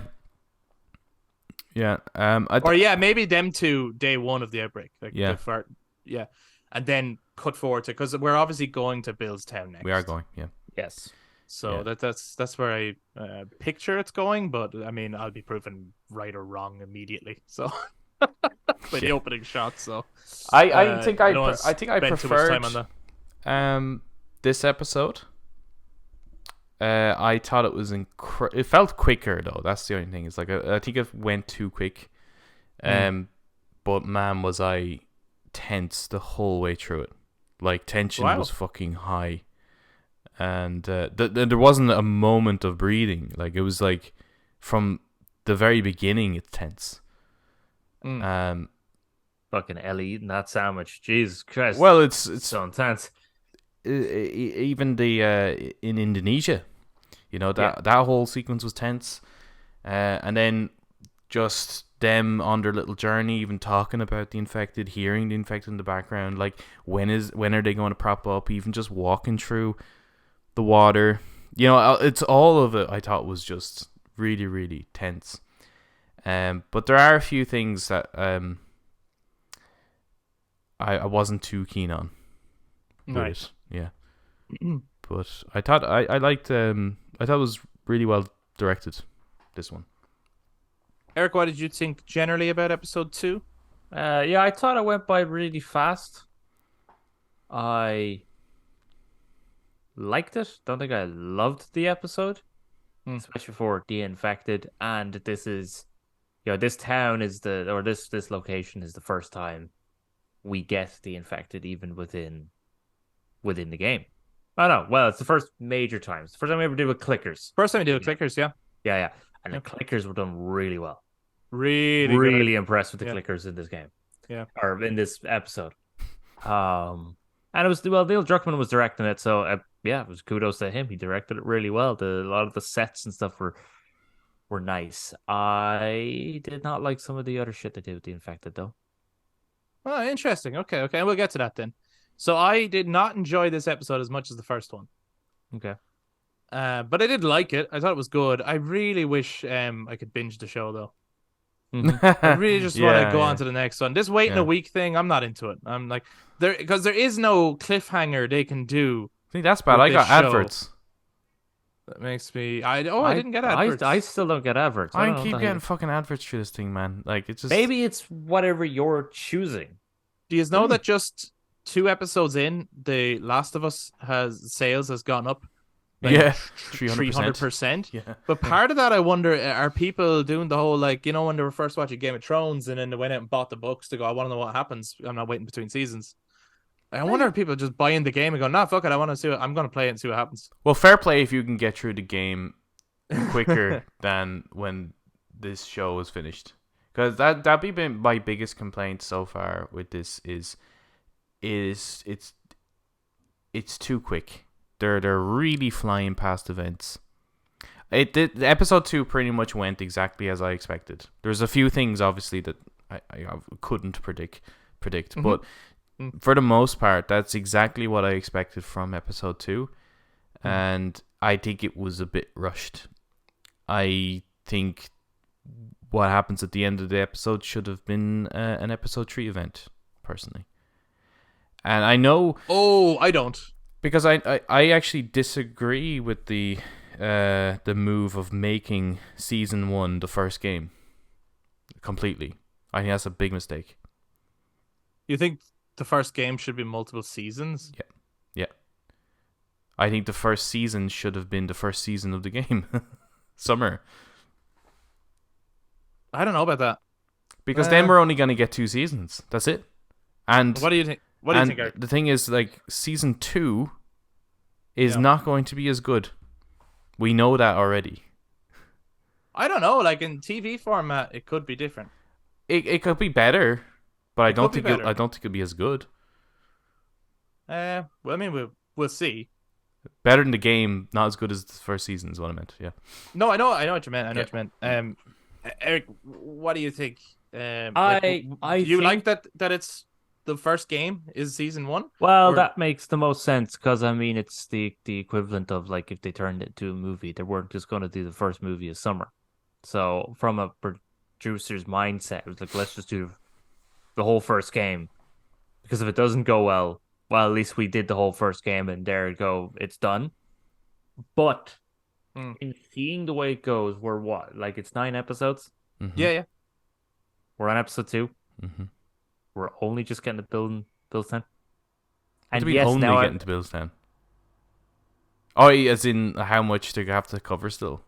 Yeah. Maybe them two day one of the outbreak. Like and then cut forward to, because we're obviously going to Bill's town next. We are going. Yeah. Yes. So that's where I picture it's going, but I mean I'll be proven right or wrong immediately. So by the opening shot. So I think I preferred too much time on that. This episode. I thought it was it felt quicker though. That's the only thing. It's like I think it went too quick. But man, was I tense the whole way through it. Like tension was fucking high, and there wasn't a moment of breathing. Like it was like from the very beginning, it's tense. Fucking Ellie eating that sandwich. Jesus Christ. Well, it's so intense. Even the in Indonesia, that whole sequence was tense, and then just them on their little journey, even talking about the infected, hearing the infected in the background, like when are they going to prop up, even just walking through the water, it's all of it. I thought was just really, really tense. But there are a few things that I wasn't too keen on. Right. Yeah. But I thought I liked I thought it was really well directed, this one. Eric, what did you think generally about episode 2? I thought it went by really fast. I liked it. Don't think I loved the episode, especially for the infected. And this is, this town is this location is the first time we get the infected, even within the game. Oh no, well, it's the first major time. It's the first time we ever did with clickers. First time we did with clickers, yeah. Yeah. And the clickers were done really well. Really impressed with the clickers in this game. Yeah. Or in this episode. And it was, Neil Druckmann was directing it, so it was kudos to him. He directed it really well. A lot of the sets and stuff were nice. I did not like some of the other shit they did with the infected though. Oh, interesting. Okay, and we'll get to that then. So I did not enjoy this episode as much as the first one. Okay. But I did like it. I thought it was good. I really wish I could binge the show though. I really just want to go on to the next one. This waiting a week thing, I'm not into it. I'm like, because there is no cliffhanger they can do. I think that's bad. I got adverts. That makes me. I didn't get adverts. I still don't get adverts. I keep getting fucking adverts through this thing, man. Like it's just maybe it's whatever you're choosing. Do you know that just 2 episodes in, The Last of Us sales has gone up like Yeah, 300%. 300%. Yeah. But part of that, I wonder, are people doing the whole, like, you know, when they were first watching Game of Thrones and then they went out and bought the books to go, I want to know what happens. I'm not waiting between seasons. I wonder if people just buy in the game and go, nah, fuck it, I want to see what I'm going to play it and see what happens. Well, fair play if you can get through the game quicker than when this show is finished. Because that'd be my biggest complaint so far with this is it's too quick. They're really flying past events. The episode 2 pretty much went exactly as I expected. There's a few things obviously that I couldn't predict, Mm-hmm. but for the most part, that's exactly what I expected from episode 2, and I think it was a bit rushed. I think what happens at the end of the episode should have been an episode 3 event, personally. And I know... Oh, I don't. Because I actually disagree with the move of making season 1 the first game completely. I think that's a big mistake. You think the first game should be multiple seasons? Yeah. I think the first season should have been the first season of the game. Summer. I don't know about that. Because then we're only going to get 2 seasons. That's it. And what do you think? What do you think, Eric? The thing is, like, season 2 is not going to be as good. We know that already. I don't know. Like, in TV format, it could be different. It could be better, but I don't think it'll be as good. Well, I mean, we'll see. Better than the game, not as good as the first season is what I meant. Yeah. No, I know what you meant. What you meant. Eric, what do you think? I do you think... like that it's the first game is season 1? Well, that makes the most sense because I mean it's the equivalent of like if they turned it into a movie, they weren't just going to do the first movie of summer. So from a producer's mindset, it was like, let's just do the whole first game, because if it doesn't go well, at least we did the whole first game and there you go, it's done. But in seeing the way it goes, we're what, like, it's 9 episodes? Mm-hmm. Yeah. We're on episode 2. Mm-hmm. We're only just getting to Bill's Town. And yes, only now getting to Bill's Town. Oh, as in how much they have to cover still?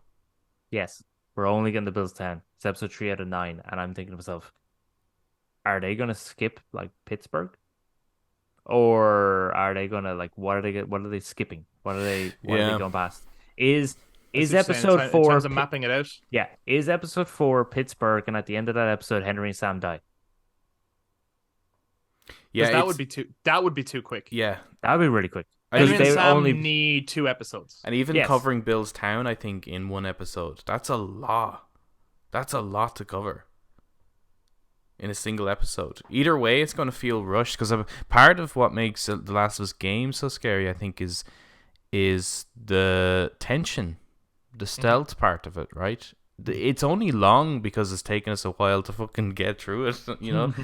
Yes, we're only getting to Bill's Town. It's episode 3 out of 9, and I'm thinking to myself, are they gonna skip like Pittsburgh, or are they gonna, like, what are they skipping? What are they going past? Is episode 4 in terms of mapping it out? Yeah, is episode 4 Pittsburgh, and at the end of that episode, Henry and Sam die? Yeah, that would be too quick. Yeah, that would be really quick. Henry and Sam only need 2 episodes, and even covering Bill's Town, I think, in 1 episode, that's a lot. That's a lot to cover in a single episode. Either way, it's going to feel rushed, because part of what makes The Last of Us game so scary, I think, is the tension, the stealth part of it, right? It's only long because it's taken us a while to fucking get through it, you know.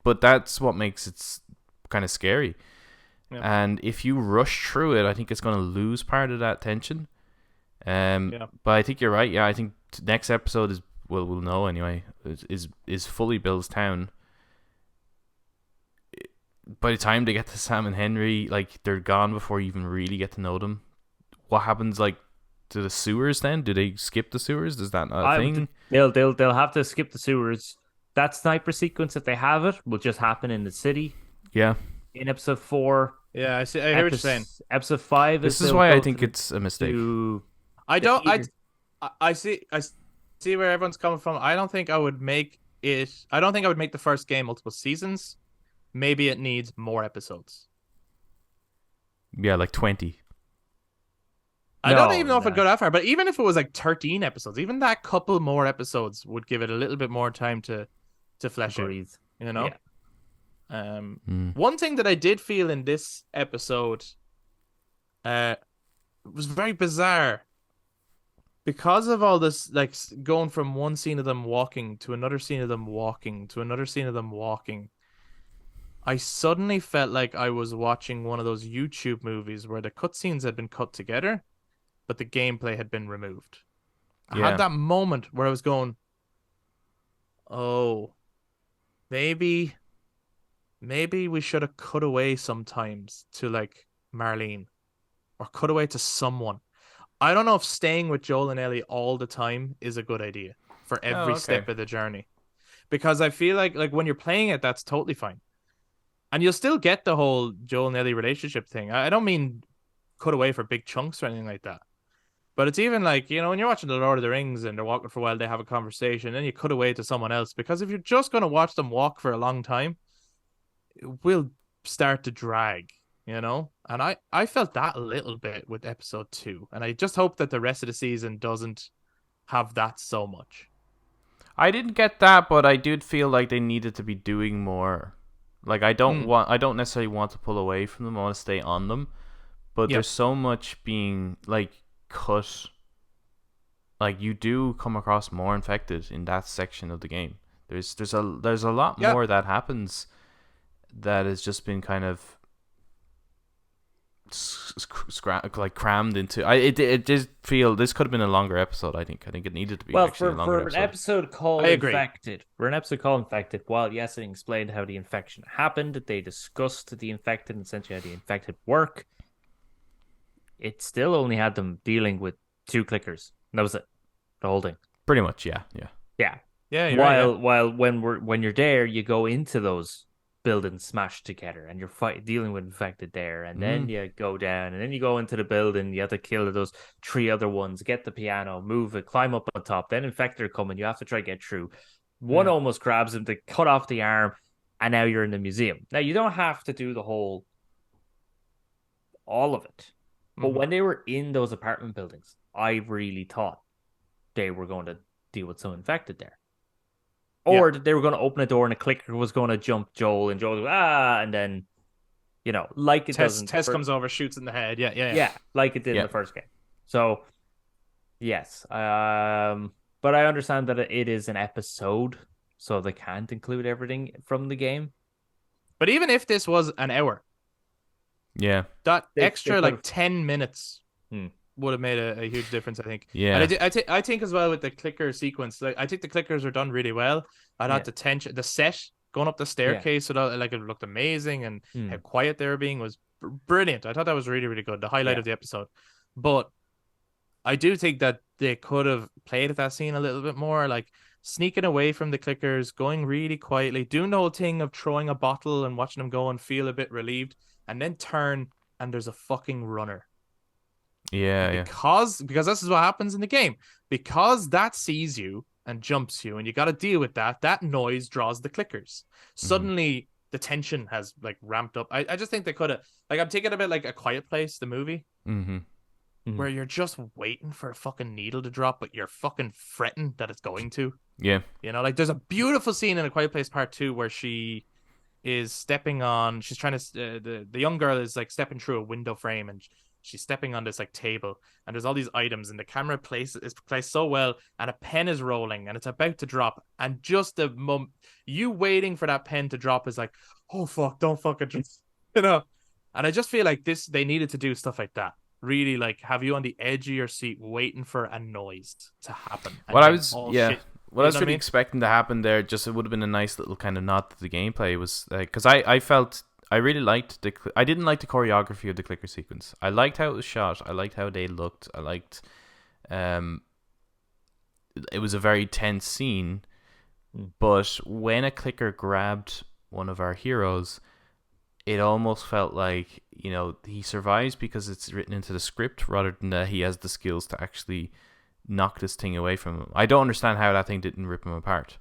But that's what makes it kind of scary. Yeah. And if you rush through it, I think it's going to lose part of that tension. But I think you're right. Yeah, I think next episode is, well, we'll know anyway, is fully Bill's Town. By the time they get to Sam and Henry, like, they're gone before you even really get to know them. What happens, like, to the sewers then? Do they skip the sewers? Is that not a thing? They'll have to skip the sewers. That sniper sequence, if they have it, will just happen in the city. Yeah. In episode 4. Yeah, I see. I hear what you're saying. Episode 5. This is why I think it's a mistake. I see where everyone's coming from. I don't think I would make the first game multiple seasons. Maybe it needs more episodes. Yeah, like 20. I don't even know if it'd go that far, but even if it was like 13 episodes, even that couple more episodes would give it a little bit more time to flesh out. You know? Yeah. One thing that I did feel in this episode was very bizarre. Because of all this, like, going from one scene of them walking to another scene of them walking to another scene of them walking, I suddenly felt like I was watching one of those YouTube movies where the cutscenes had been cut together, but the gameplay had been removed. I had that moment where I was going, oh, maybe we should have cut away sometimes to, like, Marlene, or cut away to someone. I don't know if staying with Joel and Ellie all the time is a good idea for Oh, every okay. step of the journey. Because I feel like when you're playing it, that's totally fine. And you'll still get the whole Joel and Ellie relationship thing. I don't mean cut away for big chunks or anything like that. But it's even like, when you're watching The Lord of the Rings and they're walking for a while, they have a conversation, then you cut away to someone else. Because if you're just going to watch them walk for a long time, it will start to drag, And I felt that a little bit with episode 2. And I just hope that the rest of the season doesn't have that so much. I didn't get that, but I did feel like they needed to be doing more. Like I don't necessarily want to pull away from them. I want to stay on them, but Yep. there's so much being like cut. Like you do come across more infected in that section of the game. There's a lot Yep. more that happens that has just been kind of crammed into. It did feel this could have been a longer episode. I think it needed to be actually a longer for episode. an episode called I agree. Infected, while yes, it explained how the infection happened, they discussed the infected and essentially how the infected work. It still only had them dealing with 2 clickers. That was it. The whole thing. Pretty much, yeah. Yeah, you're While right, while when you're there, you go into those buildings smashed together, and you're dealing with infected there, and then you go down, and then you go into the building. You have to kill those 3 other ones, get the piano, move it, climb up on top. Then infected are coming. You have to try to get through. One almost grabs him to cut off the arm, and now you're in the museum. Now you don't have to do all of it, but when they were in those apartment buildings, I really thought they were going to deal with some infected there. Or that they were going to open a door and a clicker was going to jump Joel and Joel goes, and then, like it doesn't. Tess comes over, shoots in the head. Yeah. Yeah, like it did in the first game. So, yes. But I understand that it is an episode, so they can't include everything from the game. But even if this was an hour, that extra like 10 minutes would have made a huge difference, I think. Yeah. And I think as well with the clicker sequence, like I think the clickers are done really well. I thought the tension, the set going up the staircase, it looked amazing, and how quiet they were being was brilliant. I thought that was really, really good. The highlight of the episode. But I do think that they could have played at that scene a little bit more, like sneaking away from the clickers, going really quietly, doing the whole thing of throwing a bottle and watching them go and feel a bit relieved, and then turn and there's a fucking runner. Because this is what happens in the game. Because that sees you and jumps you, and you got to deal with that. That noise draws the clickers. Suddenly, the tension has like ramped up. I just think they could have. Like, I'm thinking about like A Quiet Place, the movie, where you're just waiting for a fucking needle to drop, but you're fucking fretting that it's going to. Yeah. Like there's a beautiful scene in A Quiet Place Part 2 where she is stepping on. She's trying to. The young girl is like stepping through a window frame, and she's stepping on this like table, and there's all these items, and the camera is placed so well, and a pen is rolling, and it's about to drop, and just the you waiting for that pen to drop is like, oh fuck, don't fucking drop, And I just feel like they needed to do stuff like that. Really, like have you on the edge of your seat waiting for a noise to happen. What I was really expecting to happen there, just it would have been a nice little kind of nod to the gameplay, was because I felt I really liked I didn't like the choreography of the clicker sequence. I liked how it was shot. I liked how they looked. I liked it was a very tense scene. But when a clicker grabbed one of our heroes, it almost felt like, he survives because it's written into the script rather than that he has the skills to actually knock this thing away from him. I don't understand how that thing didn't rip him apart.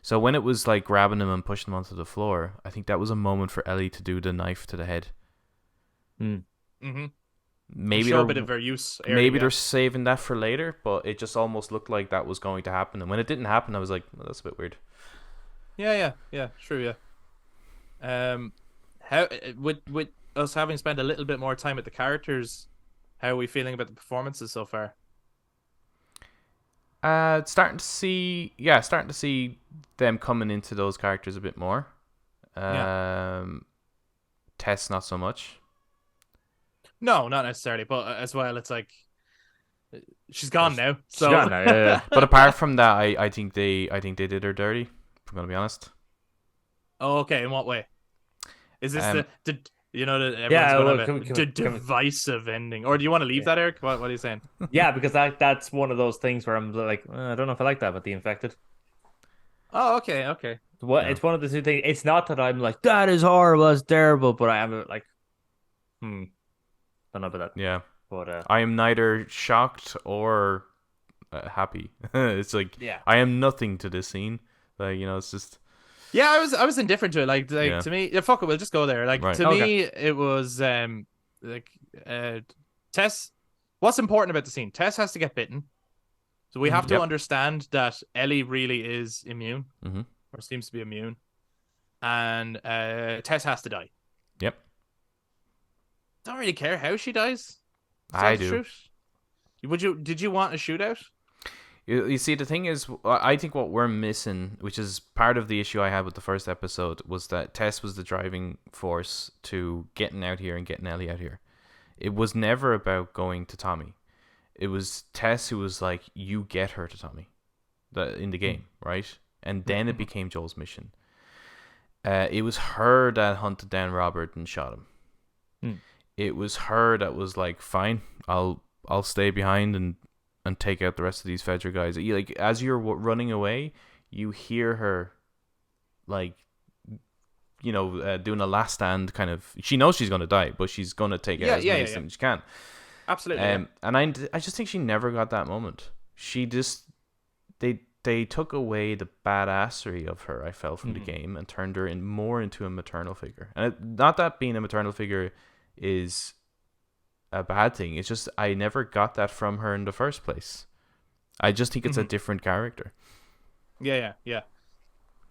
So when it was like grabbing him and pushing him onto the floor, I think that was a moment for Ellie to do the knife to the head. Maybe show a bit of her use. Maybe they're saving that for later, but it just almost looked like that was going to happen. And when it didn't happen, I was like, well, that's a bit weird. Yeah, true. How with us having spent a little bit more time with the characters, how are we feeling about the performances so far? Starting to see them coming into those characters a bit more. Tess not so much. No, not necessarily, but as well, it's like she's gone now. So. She's gone now, yeah. But apart from that, I think they did her dirty. If I'm gonna be honest. Oh, okay. In what way? Is this You know that everyone's Yeah, gonna well, have can we- divisive ending. Or do you want to leave that, Eric? What are you saying? yeah, because that's one of those things where I'm like, I don't know if I like that, but the infected. Oh, okay, okay. What? Yeah. It's one of the two things. It's not that I'm like that is horrible, it's terrible, but I am like, don't know about that. Yeah. But I am neither shocked or happy. It's like yeah, I am nothing to this scene. Like, it's just Yeah, I was indifferent to it. Like Yeah. to me, yeah, fuck it, we'll just go there. Like Right. to Okay. me, it was like Tess. What's important about the scene? Tess has to get bitten, so we have to Yep. understand that Ellie really is immune, Mhm. or seems to be immune, and Tess has to die. Yep. Don't really care how she dies. To tell I the do. truth. Did you want a shootout? You see, the thing is, I think what we're missing, which is part of the issue I had with the first episode, was that Tess was the driving force to getting out here and getting Ellie out here. It was never about going to Tommy. It was Tess who was like, you get her to Tommy in the game, right? And then it became Joel's mission. It was her that hunted down Robert and shot him. It was her that was like, fine, I'll stay behind and take out the rest of these Fedra guys. Like, as you're running away, you hear her, like, doing a last stand kind of. She knows she's going to die, but she's going to take out as many as she can. Absolutely. And I just think she never got that moment. She just they took away the badassery of her, I felt, from the game, and turned her more into a maternal figure. And not that being a maternal figure is a bad thing. It's just I never got that from her in the first place. I just think it's a different character. Yeah.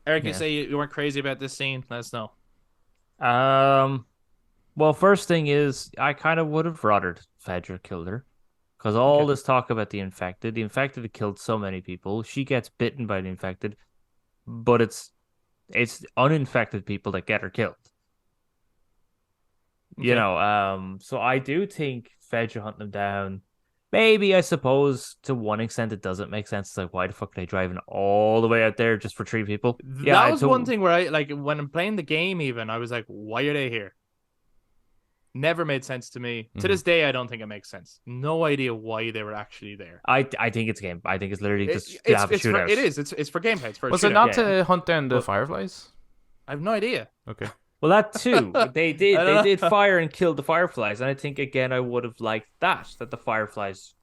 Eric, you say you weren't crazy about this scene. Let us know. Well, first thing is, I kind of would have rather Fedra killed her. Because all this talk about the infected had killed so many people. She gets bitten by the infected, but it's uninfected people that get her killed. Okay. So I do think Fedra hunting them down. Maybe, I suppose, to one extent, it doesn't make sense. It's like, why the fuck are they driving all the way out there just for 3 people? That was one thing where I, like, when I'm playing the game even, I was like, why are they here? Never made sense to me. To this day, I don't think it makes sense. No idea why they were actually there. I think it's a game. I think it's literally just to have a shootout. It's for gameplay. It's for Was a it shootout. not to hunt down the fireflies? I have no idea. Okay. Well, that too. They did. I don't They did know. fire and kill the fireflies, and I think again I would have liked that the fireflies,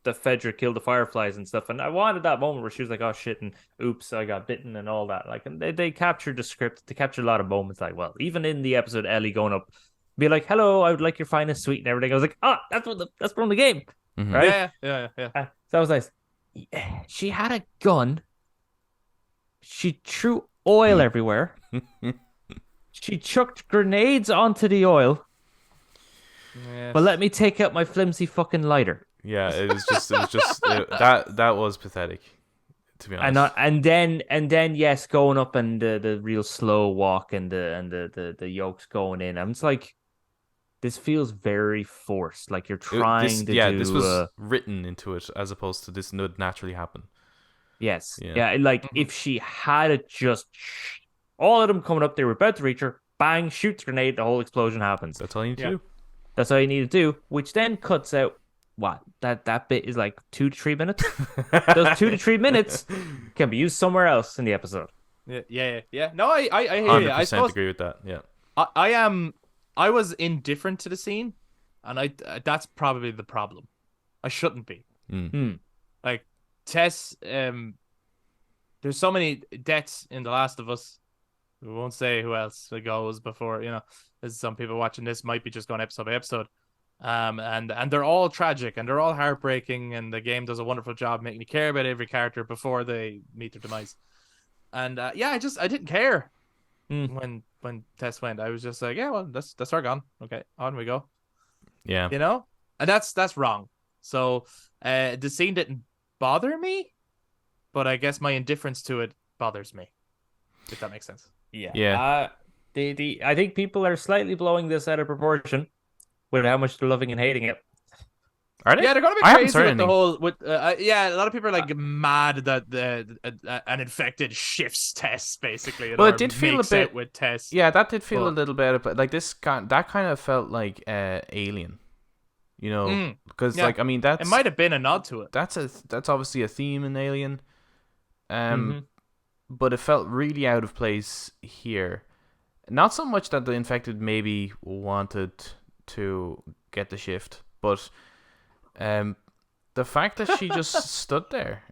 the Fedra killed the fireflies and stuff. And I wanted that moment where she was like, "Oh shit," and "Oops, I got bitten," and all that. Like, and they captured the script. They captured a lot of moments. Like, well, even in the episode, Ellie going up, be like, "Hello, I would like your finest sweet," and everything. I was like, that's from the game, right? Yeah. So that was nice. She had a gun. She threw oil everywhere. She chucked grenades onto the oil. Yes. But let me take out my flimsy fucking lighter. Yeah, that was pathetic, to be honest. And then yes, going up and the real slow walk and the yokes going in. I'm just like, this feels very forced. Like you're trying to do. This was written into it as opposed to this would naturally happen. Yes. Yeah. Like if she had it just all of them coming up, they were about to reach her, bang, shoots grenade, the whole explosion happens. That's all you need to do. That's all you need to do, which then cuts out what? That bit is like 2 to 3 minutes. Those 2 to 3 minutes can be used somewhere else in the episode. Yeah. No, I hear 100% you. I suppose agree with that. Yeah. I was indifferent to the scene, and that's probably the problem. I shouldn't be. Like Tess, there's so many deaths in The Last of Us. We won't say who else it goes before, there's some people watching this might be just going episode by episode. And they're all tragic and they're all heartbreaking, and the game does a wonderful job making you care about every character before they meet their demise. And I didn't care when Tess went. I was just like, yeah, well, that's her gone. Okay, on we go. Yeah. And that's wrong. So the scene didn't bother me, but I guess my indifference to it bothers me, if that makes sense. Yeah. I think people are slightly blowing this out of proportion with how much they're loving and hating it. Are they? Yeah, they're gonna be I haven't crazy started with the anything. whole yeah. A lot of people are like mad that an infected shifts Tess basically, Well, or it did feel a makes out bit. with Tess. Yeah, that did feel a But little bit, but like that kind of felt like Alien, because yeah, like I mean it might have been a nod to it. that's obviously a theme in Alien, Mm-hmm. but it felt really out of place here. Not so much that the infected maybe wanted to get the shift, but the fact that she just stood there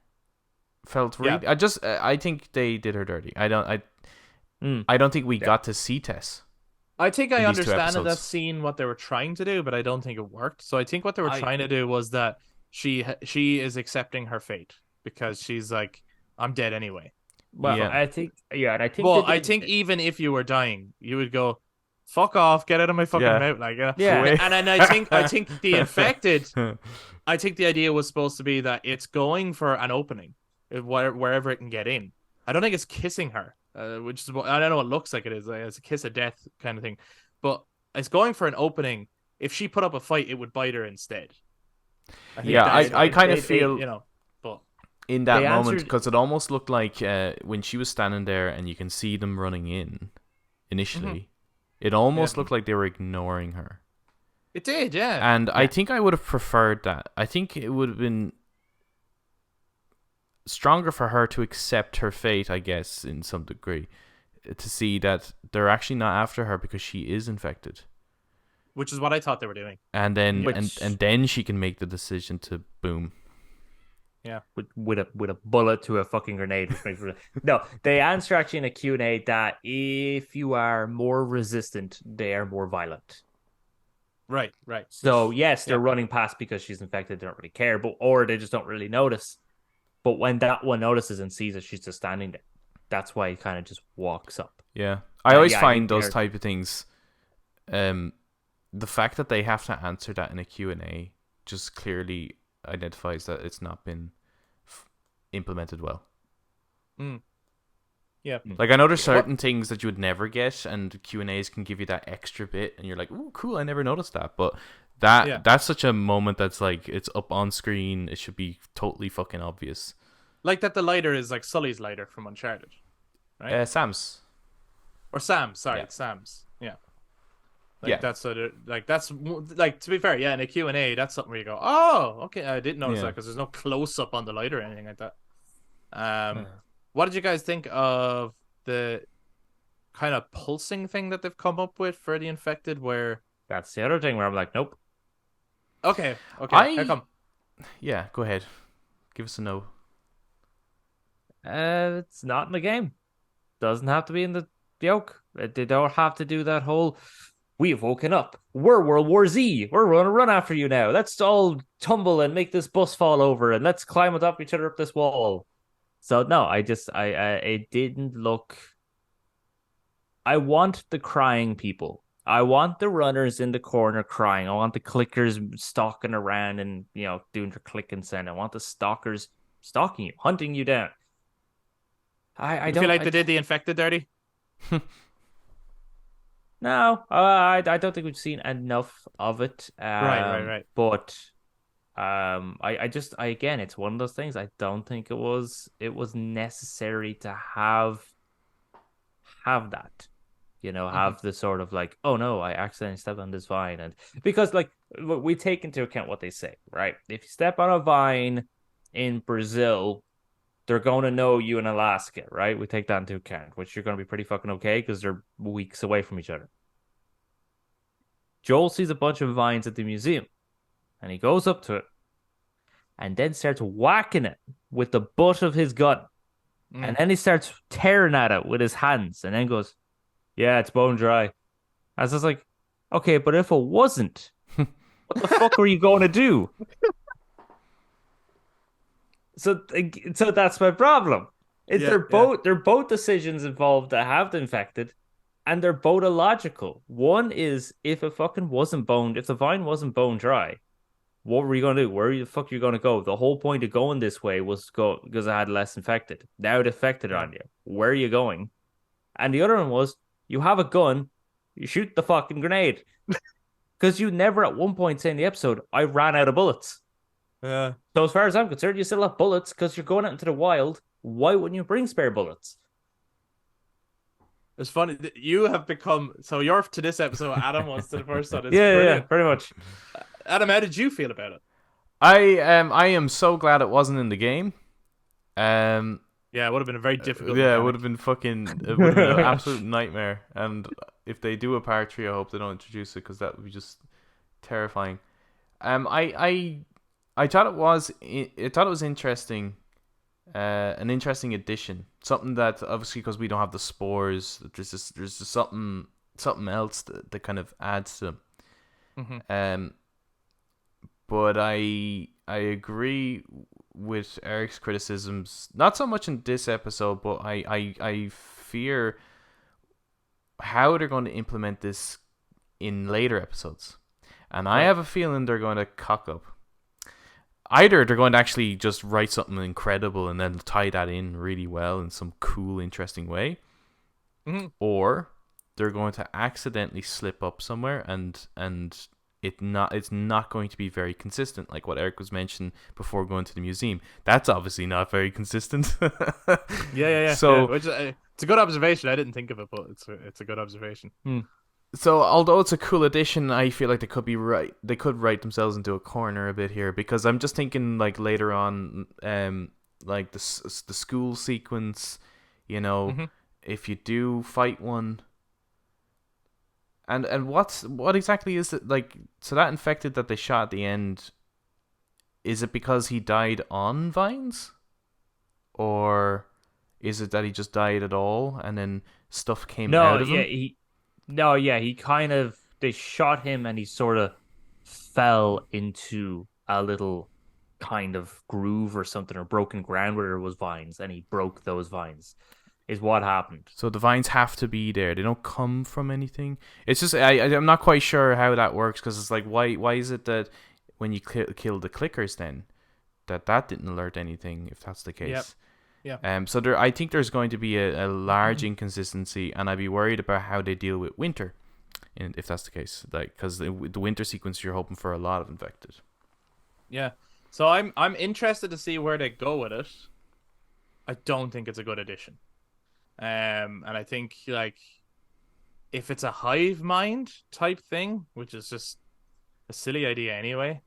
felt really. Yeah. I think they did her dirty. Mm. I don't think we Yeah. got to see Tess I think I in these 2 understand in that episodes. scene what they were trying to do, but I don't think it worked. So I think what they were I trying to do was that she is accepting her fate because she's like, I'm dead anyway. Well, Yeah. I think, yeah, and I think Well, they I did. think even if you were dying, you would go, "Fuck off, get out of my fucking Yeah. mouth!" Like, Yeah. Away. and I think the infected. I think the idea was supposed to be that it's going for an opening, wherever it can get in. I don't think it's kissing her, which is what I don't know. What it looks like it is. Like, it's a kiss of death kind of thing, but it's going for an opening. If she put up a fight, it would bite her instead. I think Yeah, that's I kind of they- feel but in that they moment answered- because it almost looked like when she was standing there and you can see them running in initially. It almost looked like they were ignoring her. it did, yeah. And I think I would have preferred that. I think it would have been stronger for her to accept her fate, I guess, in some degree, to see that they're actually not after her because she is infected. Which is what I thought they were doing. And then Which- and then she can make the decision to boom. with a bullet to a fucking grenade. Which makes no, they answer actually in a Q&A that if you are more resistant, they are more violent. Right. So yes, they're Yeah. running past because she's infected. They don't really care, or they just don't really notice. But when that one notices and sees that she's just standing there, that's why he kind of just walks up. Yeah. I always yeah, I find think those they're- type of things, the fact that they have to answer that in a Q&A just clearly identifies that it's not been implemented well. Yeah. Like I know there's certain things that you would never get, and Q&As can give you that extra bit, and you're like, "Ooh, cool! I never noticed that." But that's such a moment that's like it's up on screen. It should be totally fucking obvious. Like that the lighter is like Sully's lighter from Uncharted. Right? Sam's. Or Sam's, sorry, Yeah. it's Sam's. Yeah. Yeah. That's that's like, to be fair, yeah, in a Q&A, that's something where you go, "Oh, okay, I didn't notice Yeah. that," because there's no close up on the lighter or anything like that. What did you guys think of the kind of pulsing thing that they've come up with for the infected where That's the other thing where I'm like, nope. okay, I- how come? Yeah, go ahead. Give us a no. It's not in the game. Doesn't have to be in the joke. They don't have to do that whole. We've woken up. We're World War Z. We're gonna run after you now. Let's all tumble and make this bus fall over, and let's climb on top of each other up this wall. So no, it didn't look. I want the crying people. I want the runners in the corner crying. I want the clickers stalking around and doing their click and send. I want the stalkers stalking you, hunting you down. I You don't feel like they did the infected dirty? No, I don't think we've seen enough of it. Right. But again, it's one of those things. I don't think it was necessary to have that. Have the sort of like, oh no, I accidentally stepped on this vine, and because like we take into account what they say, right? If you step on a vine in Brazil, they're going to know you in Alaska, right? We take that into account, which you're going to be pretty fucking okay because they're weeks away from each other. Joel sees a bunch of vines at the museum, and he goes up to it, and then starts whacking it with the butt of his gun. And then he starts tearing at it with his hands, and then goes, "Yeah, it's bone dry." I was just like, okay, but if it wasn't, what the fuck were you going to do? So that's my problem. They're both decisions involved that have the infected, and they're both illogical. One is if it fucking wasn't if the vine wasn't bone dry, what were you gonna do? Where the fuck are you gonna go? The whole point of going this way was to go because I had less infected. Now it affected on you. Where are you going? And the other one was you have a gun, you shoot the fucking grenade. Because you never at one point say in the episode, I ran out of bullets. Yeah. So as far as I'm concerned, you still have bullets because you're going out into the wild. Why wouldn't you bring spare bullets? It's funny that you have become so you're to this episode. Adam was to the first one. It's Yeah, brilliant. pretty much. Adam, how did you feel about it? I am so glad it wasn't in the game. Yeah, it would have been a very difficult. Yeah, it mechanic. would have been it would have been an absolute nightmare. And if they do a part 3, I hope they don't introduce it because that would be just terrifying. I thought it was interesting, an interesting addition. Something that obviously because we don't have the spores, there's just something else that kind of adds to them. Mm-hmm. But I agree with Eric's criticisms, not so much in this episode, but I fear how they're going to implement this in later episodes. And I have a feeling they're going to cock up. Either they're going to actually just write something incredible and then tie that in really well in some cool, interesting way. Mm-hmm. Or they're going to accidentally slip up somewhere and it's not going to be very consistent, like what Eric was mentioning before going to the museum. That's obviously not very consistent. Yeah. So which, it's a good observation. I didn't think of it, but it's a good observation. So although it's a cool addition, I feel like they could write themselves into a corner a bit here, because I'm just thinking like later on, like the school sequence, Mm-hmm. if you do fight one. And what exactly is it like? So that infected that they shot at the end, is it because he died on vines, or is it that he just died at all and then stuff came out of him? He kind of, they shot him and he sort of fell into a little kind of groove or something, or broken ground where there was vines, and he broke those vines. Is what happened. So the vines have to be there. They don't come from anything. It's just I'm not quite sure how that works, because it's like why is it that when you kill the clickers then that didn't alert anything, if that's the case. Yeah. So I think there's going to be a large inconsistency, and I'd be worried about how they deal with winter, and if that's the case, like because the winter sequence you're hoping for a lot of infected. Yeah. So I'm interested to see where they go with it. I don't think it's a good addition. And I think like if it's a hive mind type thing, which is just a silly idea anyway,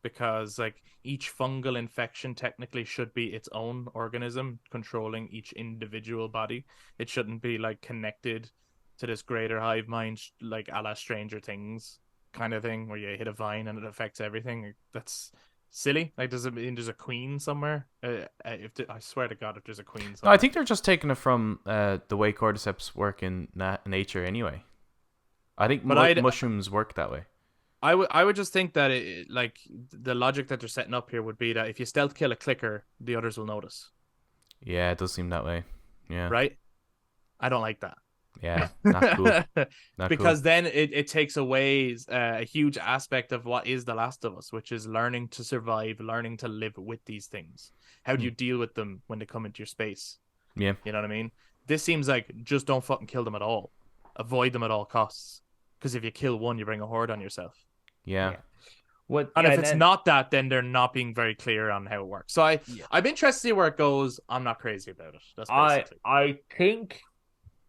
because like each fungal infection technically should be its own organism controlling each individual body. It shouldn't be like connected to this greater hive mind, like a la Stranger Things kind of thing, where you hit a vine and it affects everything. That's silly. Like, does it mean there's a queen somewhere? I swear to God, if there's a queen somewhere. No, I think they're just taking it from the way cordyceps work in nature anyway. I think mushrooms work that way. I would just think that like the logic that they're setting up here would be that if you stealth kill a clicker, the others will notice. Yeah, it does seem that way. Yeah. Right? I don't like that. Yeah, not cool. Not because cool. then it takes away a huge aspect of what is The Last of Us, which is learning to survive, learning to live with these things. How do you deal with them when they come into your space? Yeah. You know what I mean? This seems like just don't fucking kill them at all. Avoid them at all costs. Because if you kill one, you bring a horde on yourself. Yeah. And if it's not that, then they're not being very clear on how it works. So I'm interested to see where it goes. I'm not crazy about it. That's basically. I think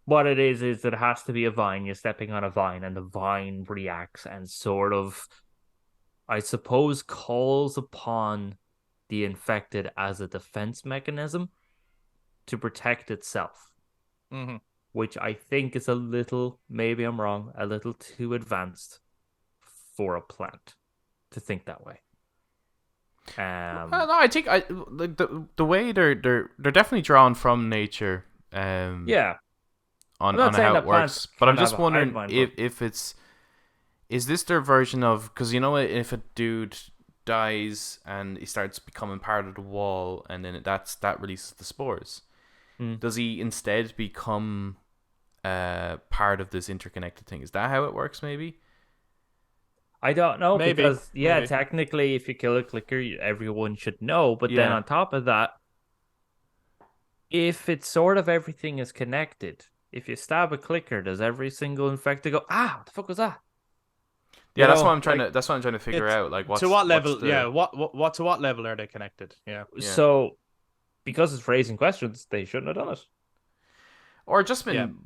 what it is it has to be a vine. You're stepping on a vine, and the vine reacts and sort of, I suppose, calls upon the infected as a defense mechanism to protect itself. Mm-hmm. Which I think is a little, maybe I'm wrong, a little too advanced for a plant to think that way. No, I think the way they're definitely drawn from nature. Yeah. On how it works, but I'm just wondering if is this their version of, because if a dude dies and he starts becoming part of the wall, and then that releases the spores. Does he instead become part of this interconnected thing? Is that how it works? Maybe. I don't know, maybe. Because technically, if you kill a clicker, everyone should know. But then on top of that, if it's sort of everything is connected, if you stab a clicker, does every single infected go, what the fuck was that? Yeah, You that's know, what I'm trying like, to. That's what I'm trying to figure out. Like, what's to what level? what's the... Yeah, what to what level are they connected? Yeah. so because it's raising questions, they shouldn't have done it. or just Yeah. been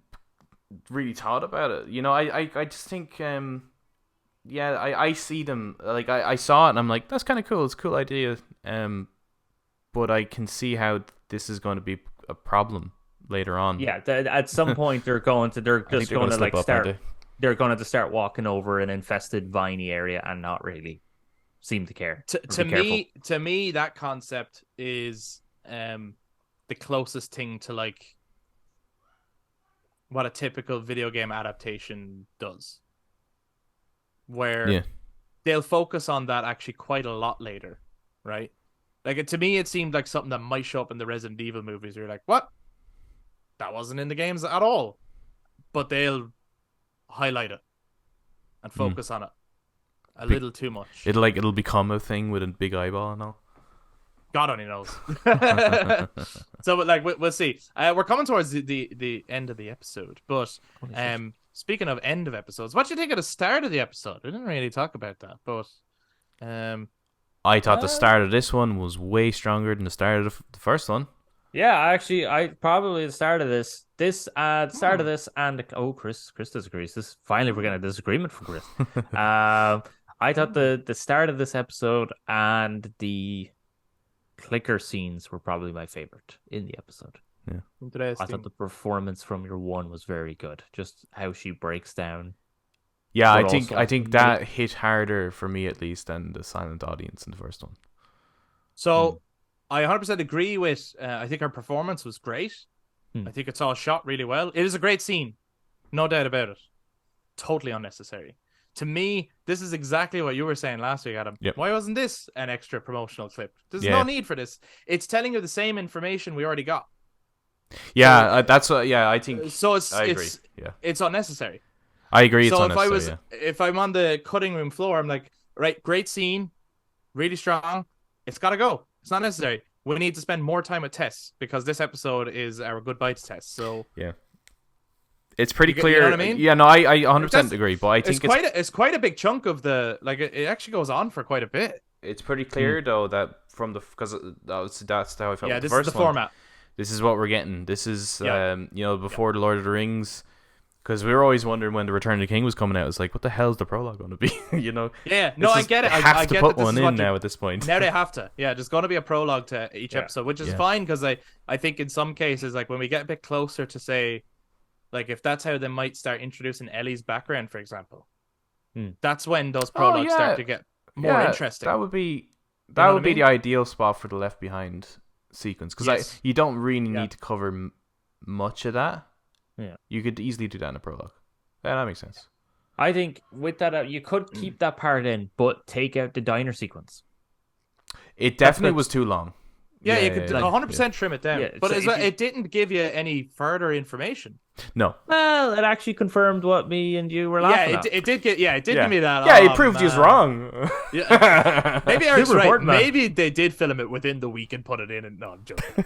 really thought about it. You know, I just think yeah, I see them, like I saw it and I'm like, that's kind of cool. It's a cool idea. But I can see how this is going to be a problem later on. Yeah, at some point they're going to I think just they're going going to to slip like up, aren't start they? they're going to start walking over an infested viney area and not really seem to care. To me, that concept is the closest thing to like what a typical video game adaptation does, where Yeah. they'll focus on that actually quite a lot later, right? Like to me, it seemed like something that might show up in the Resident Evil movies. You're like, what? That wasn't in the games at all, but they'll highlight it and focus on it a little too much. It'll become a thing with a big eyeball and all. God only knows. So, but like, we'll see. We're coming towards the end of the episode, but speaking of end of episodes, what do you think of the start of the episode? We didn't really talk about that, but I thought the start of this one was way stronger than the start of the first one. Yeah, actually, I probably the start of this, and Chris disagrees. This finally we're getting a disagreement from Chris. I thought the start of this episode and the clicker scenes were probably my favorite in the episode. Yeah, I thought the performance from your one was very good. Just how she breaks down. Yeah, But I think also- that hit harder for me at least than the silent audience in the first one. so I 100% agree with. I think her performance was great. Hmm. I think it's all shot really well. It is a great scene, no doubt about it. Totally unnecessary. To me, this is exactly what you were saying last week, Adam. Yep. Why wasn't this an extra promotional clip? There's Yeah. no need for this. It's telling you the same information we already got. Yeah, that's what. Yeah, I think. So I agree. Yeah, it's unnecessary. I agree. It's So unnecessary. if I'm on the cutting room floor, I'm like, right, great scene, really strong. It's got to go. It's not necessary. We need to spend more time with Tess because this episode is our goodbye to Tess. So Yeah. It's pretty You clear. know what I mean? Yeah, no, I 100% That's- agree. But I think it's quite a big chunk of the like. It actually goes on for quite a bit. it's pretty clear though that from the because that's how I felt. Yeah, with this the is first the one. format. This is what we're getting. This is Yeah. before the Lord of the Rings, because we were always wondering when the Return of the King was coming out. It's like, what the hell is the prologue going to be? You know? Yeah, no, I get it. They have I to get put that this one is in what now at this point. Now they have to. Yeah, there's going to be a prologue to each Yeah. episode, which is Yeah. fine because I think in some cases, like when we get a bit closer to say, like if that's how they might start introducing Ellie's background, for example, that's when those prologues yeah. start to get more interesting. That would be know what I the mean? ideal spot for the Left Behind sequence because Yes. you don't really Yeah. need to cover much of that. Yeah. You could easily do that in a prologue. Yeah, that makes sense. I think with that, you could keep that part in, but take out the diner sequence. It definitely the- was too long. Yeah, you could yeah. 100% trim it down. Yeah, but so as if well, you- it didn't give you any further information. No. Well, it actually confirmed what me and you were laughing Yeah, at. it did give me that. Yeah, oh, it proved you was man. wrong. Yeah. Maybe Eric's right. report, man. Maybe they did film it within the week and put it in. And no, I'm joking.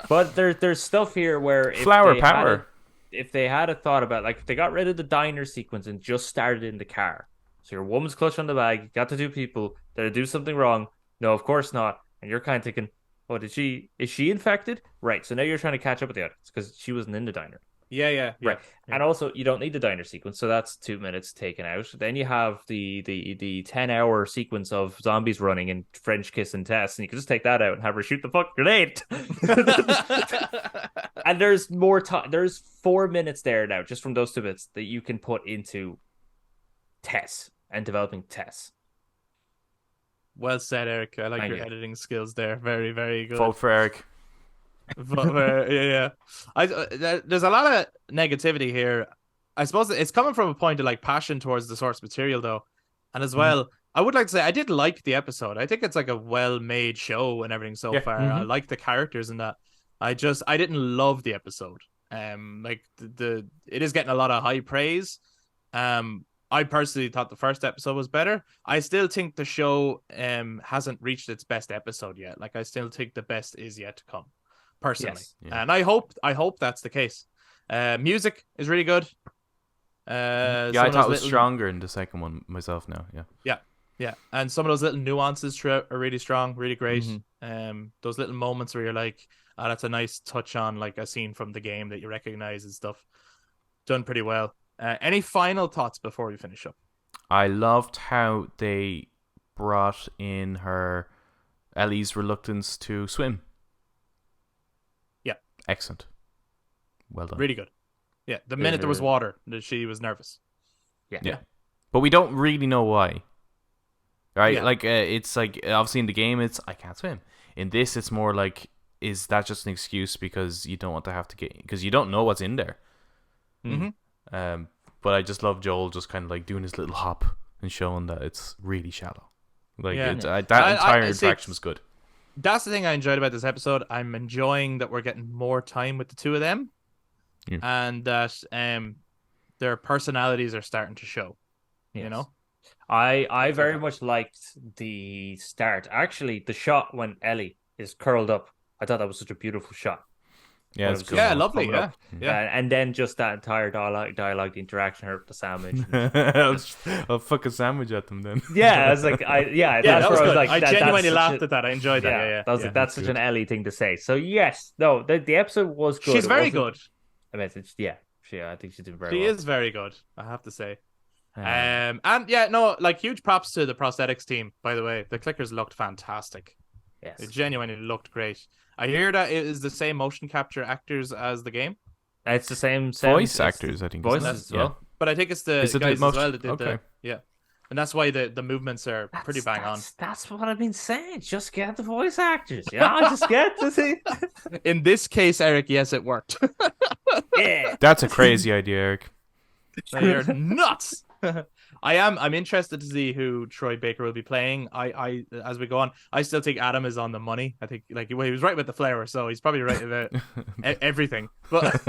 But there's stuff here where if Flower they had power. if they had a thought about, like, if they got rid of the diner sequence and just started in the car. So your woman's clutch on the bag, you got the two people, did I do something wrong? No, of course not. And you're kind of thinking, oh, is she infected? Right. So now you're trying to catch up with the audience because she wasn't in the diner. yeah. Right. And also, you don't need the diner sequence, so that's 2 minutes taken out. Then you have the 10-hour sequence of zombies running and French kissing Tess, and you can just take that out and have her shoot the fuck grenade. And there's more time. There's 4 minutes there now, just from those 2 bits, that you can put into Tess and developing Tess. Well said, Eric. I like Thank your you. editing skills there. Very, very good. Vote for Eric. Yeah. There's a lot of negativity here. I suppose it's coming from a point of like passion towards the source material, though, and as well, I would like to say I did like the episode. I think it's like a well-made show and everything so Yeah. far. I like the characters and that. I didn't love the episode. Like it is getting a lot of high praise. I personally thought the first episode was better. I still think the show hasn't reached its best episode yet. Like I still think the best is yet to come, personally. Yes. Yeah. And I hope that's the case. Music is really good. Yeah, some I of thought those it was little- stronger in the second one myself now. Yeah. Yeah, and some of those little nuances throughout are really strong, really great. Mhm. Those little moments where you're like, "Ah, that's a nice touch on like a scene from the game that you recognize and stuff." Done pretty well. Any final thoughts before we finish up? I loved how they brought in her Ellie's reluctance to swim. Yeah. Excellent. Well done. Really good. Yeah, the minute there was water, she was nervous. Yeah. But we don't really know why. Right? Yeah. Like, it's like, obviously in the game, it's, I can't swim. In this, it's more like, is that just an excuse because you don't want to have to get, because you don't know what's in there. Mm-hmm. But I just love Joel just kind of like doing his little hop and showing that it's really shallow. Like, Yeah. that I entire see, interaction was good. that's the thing I enjoyed about this episode. I'm enjoying that we're getting more time with the two of them, and that their personalities are starting to show. Yes. You know, I very much liked the start. Actually, the shot when Ellie is curled up, I thought that was such a beautiful shot. Yeah, When it's it was cool. yeah, coming lovely, up. yeah, yeah. And then just that entire dialogue, the interaction, her with the sandwich. I'll fuck a sandwich at them then. Yeah, I was like, Yeah, that's that was where I was good. like, I that's genuinely such laughed a- at that. I enjoyed that. Yeah, I was yeah. like, that's such good. an Ellie thing to say. So yes, no, the episode was good. She's It very wasn't- good. I mean, I think she did very She well. is very good, I have to say. Um, And yeah, no, like huge props to the prosthetics team, by the way. The clickers looked fantastic. yes. It genuinely looked great. I hear that it is the same motion capture actors as the game, It's the same Voice it's actors, I think. isn't voices it? as well. but I think it's the Is it the guys as motion- well that did okay. yeah. And that's why the movements are pretty bang on. That's what I've been saying. Just get the voice actors. Yeah, just get the thing. In this case, Eric, yes, it worked. Yeah. That's a crazy idea, Eric. You're nuts. I'm interested to see who Troy Baker will be playing. I as we go on, I still think Adam is on the money. I think he was right with the flower, so he's probably right about everything. But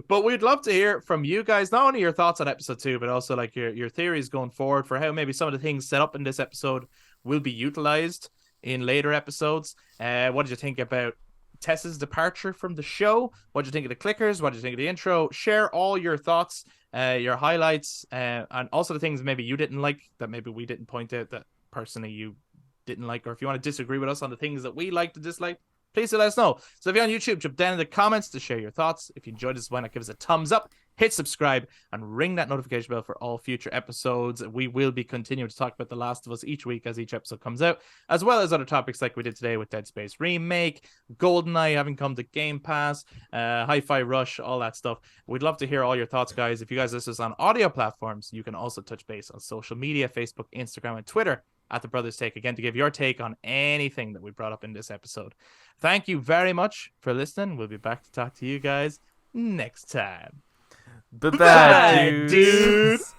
but we'd love to hear from you guys, not only your thoughts on episode 2, but also like your theories going forward for how maybe some of the things set up in this episode will be utilized in later episodes. What did you think about Tessa's departure from the show? What did you think of the clickers? What did you think of the intro? Share all your thoughts, your highlights, and also the things maybe you didn't like that maybe we didn't point out that personally you didn't like, or if you want to disagree with us on the things that we liked and disliked, please do let us know. So if you're on YouTube, jump down in the comments to share your thoughts. If you enjoyed this, why not give us a thumbs up, hit subscribe, and ring that notification bell for all future episodes. We will be continuing to talk about The Last of Us each week as each episode comes out, as well as other topics like we did today with Dead Space Remake, GoldenEye having come to Game Pass, Hi-Fi Rush, all that stuff. We'd love to hear all your thoughts, guys. If you guys listen to us on audio platforms, you can also touch base on social media, Facebook, Instagram, and Twitter at The Brothers Take, again, to give your take on anything that we brought up in this episode. Thank you very much for listening. We'll be back to talk to you guys next time. Bye, dudes.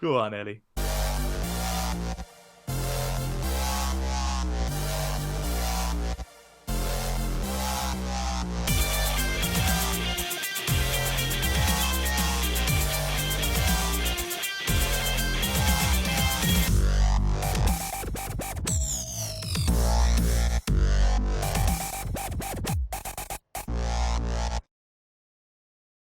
Go on, Ellie.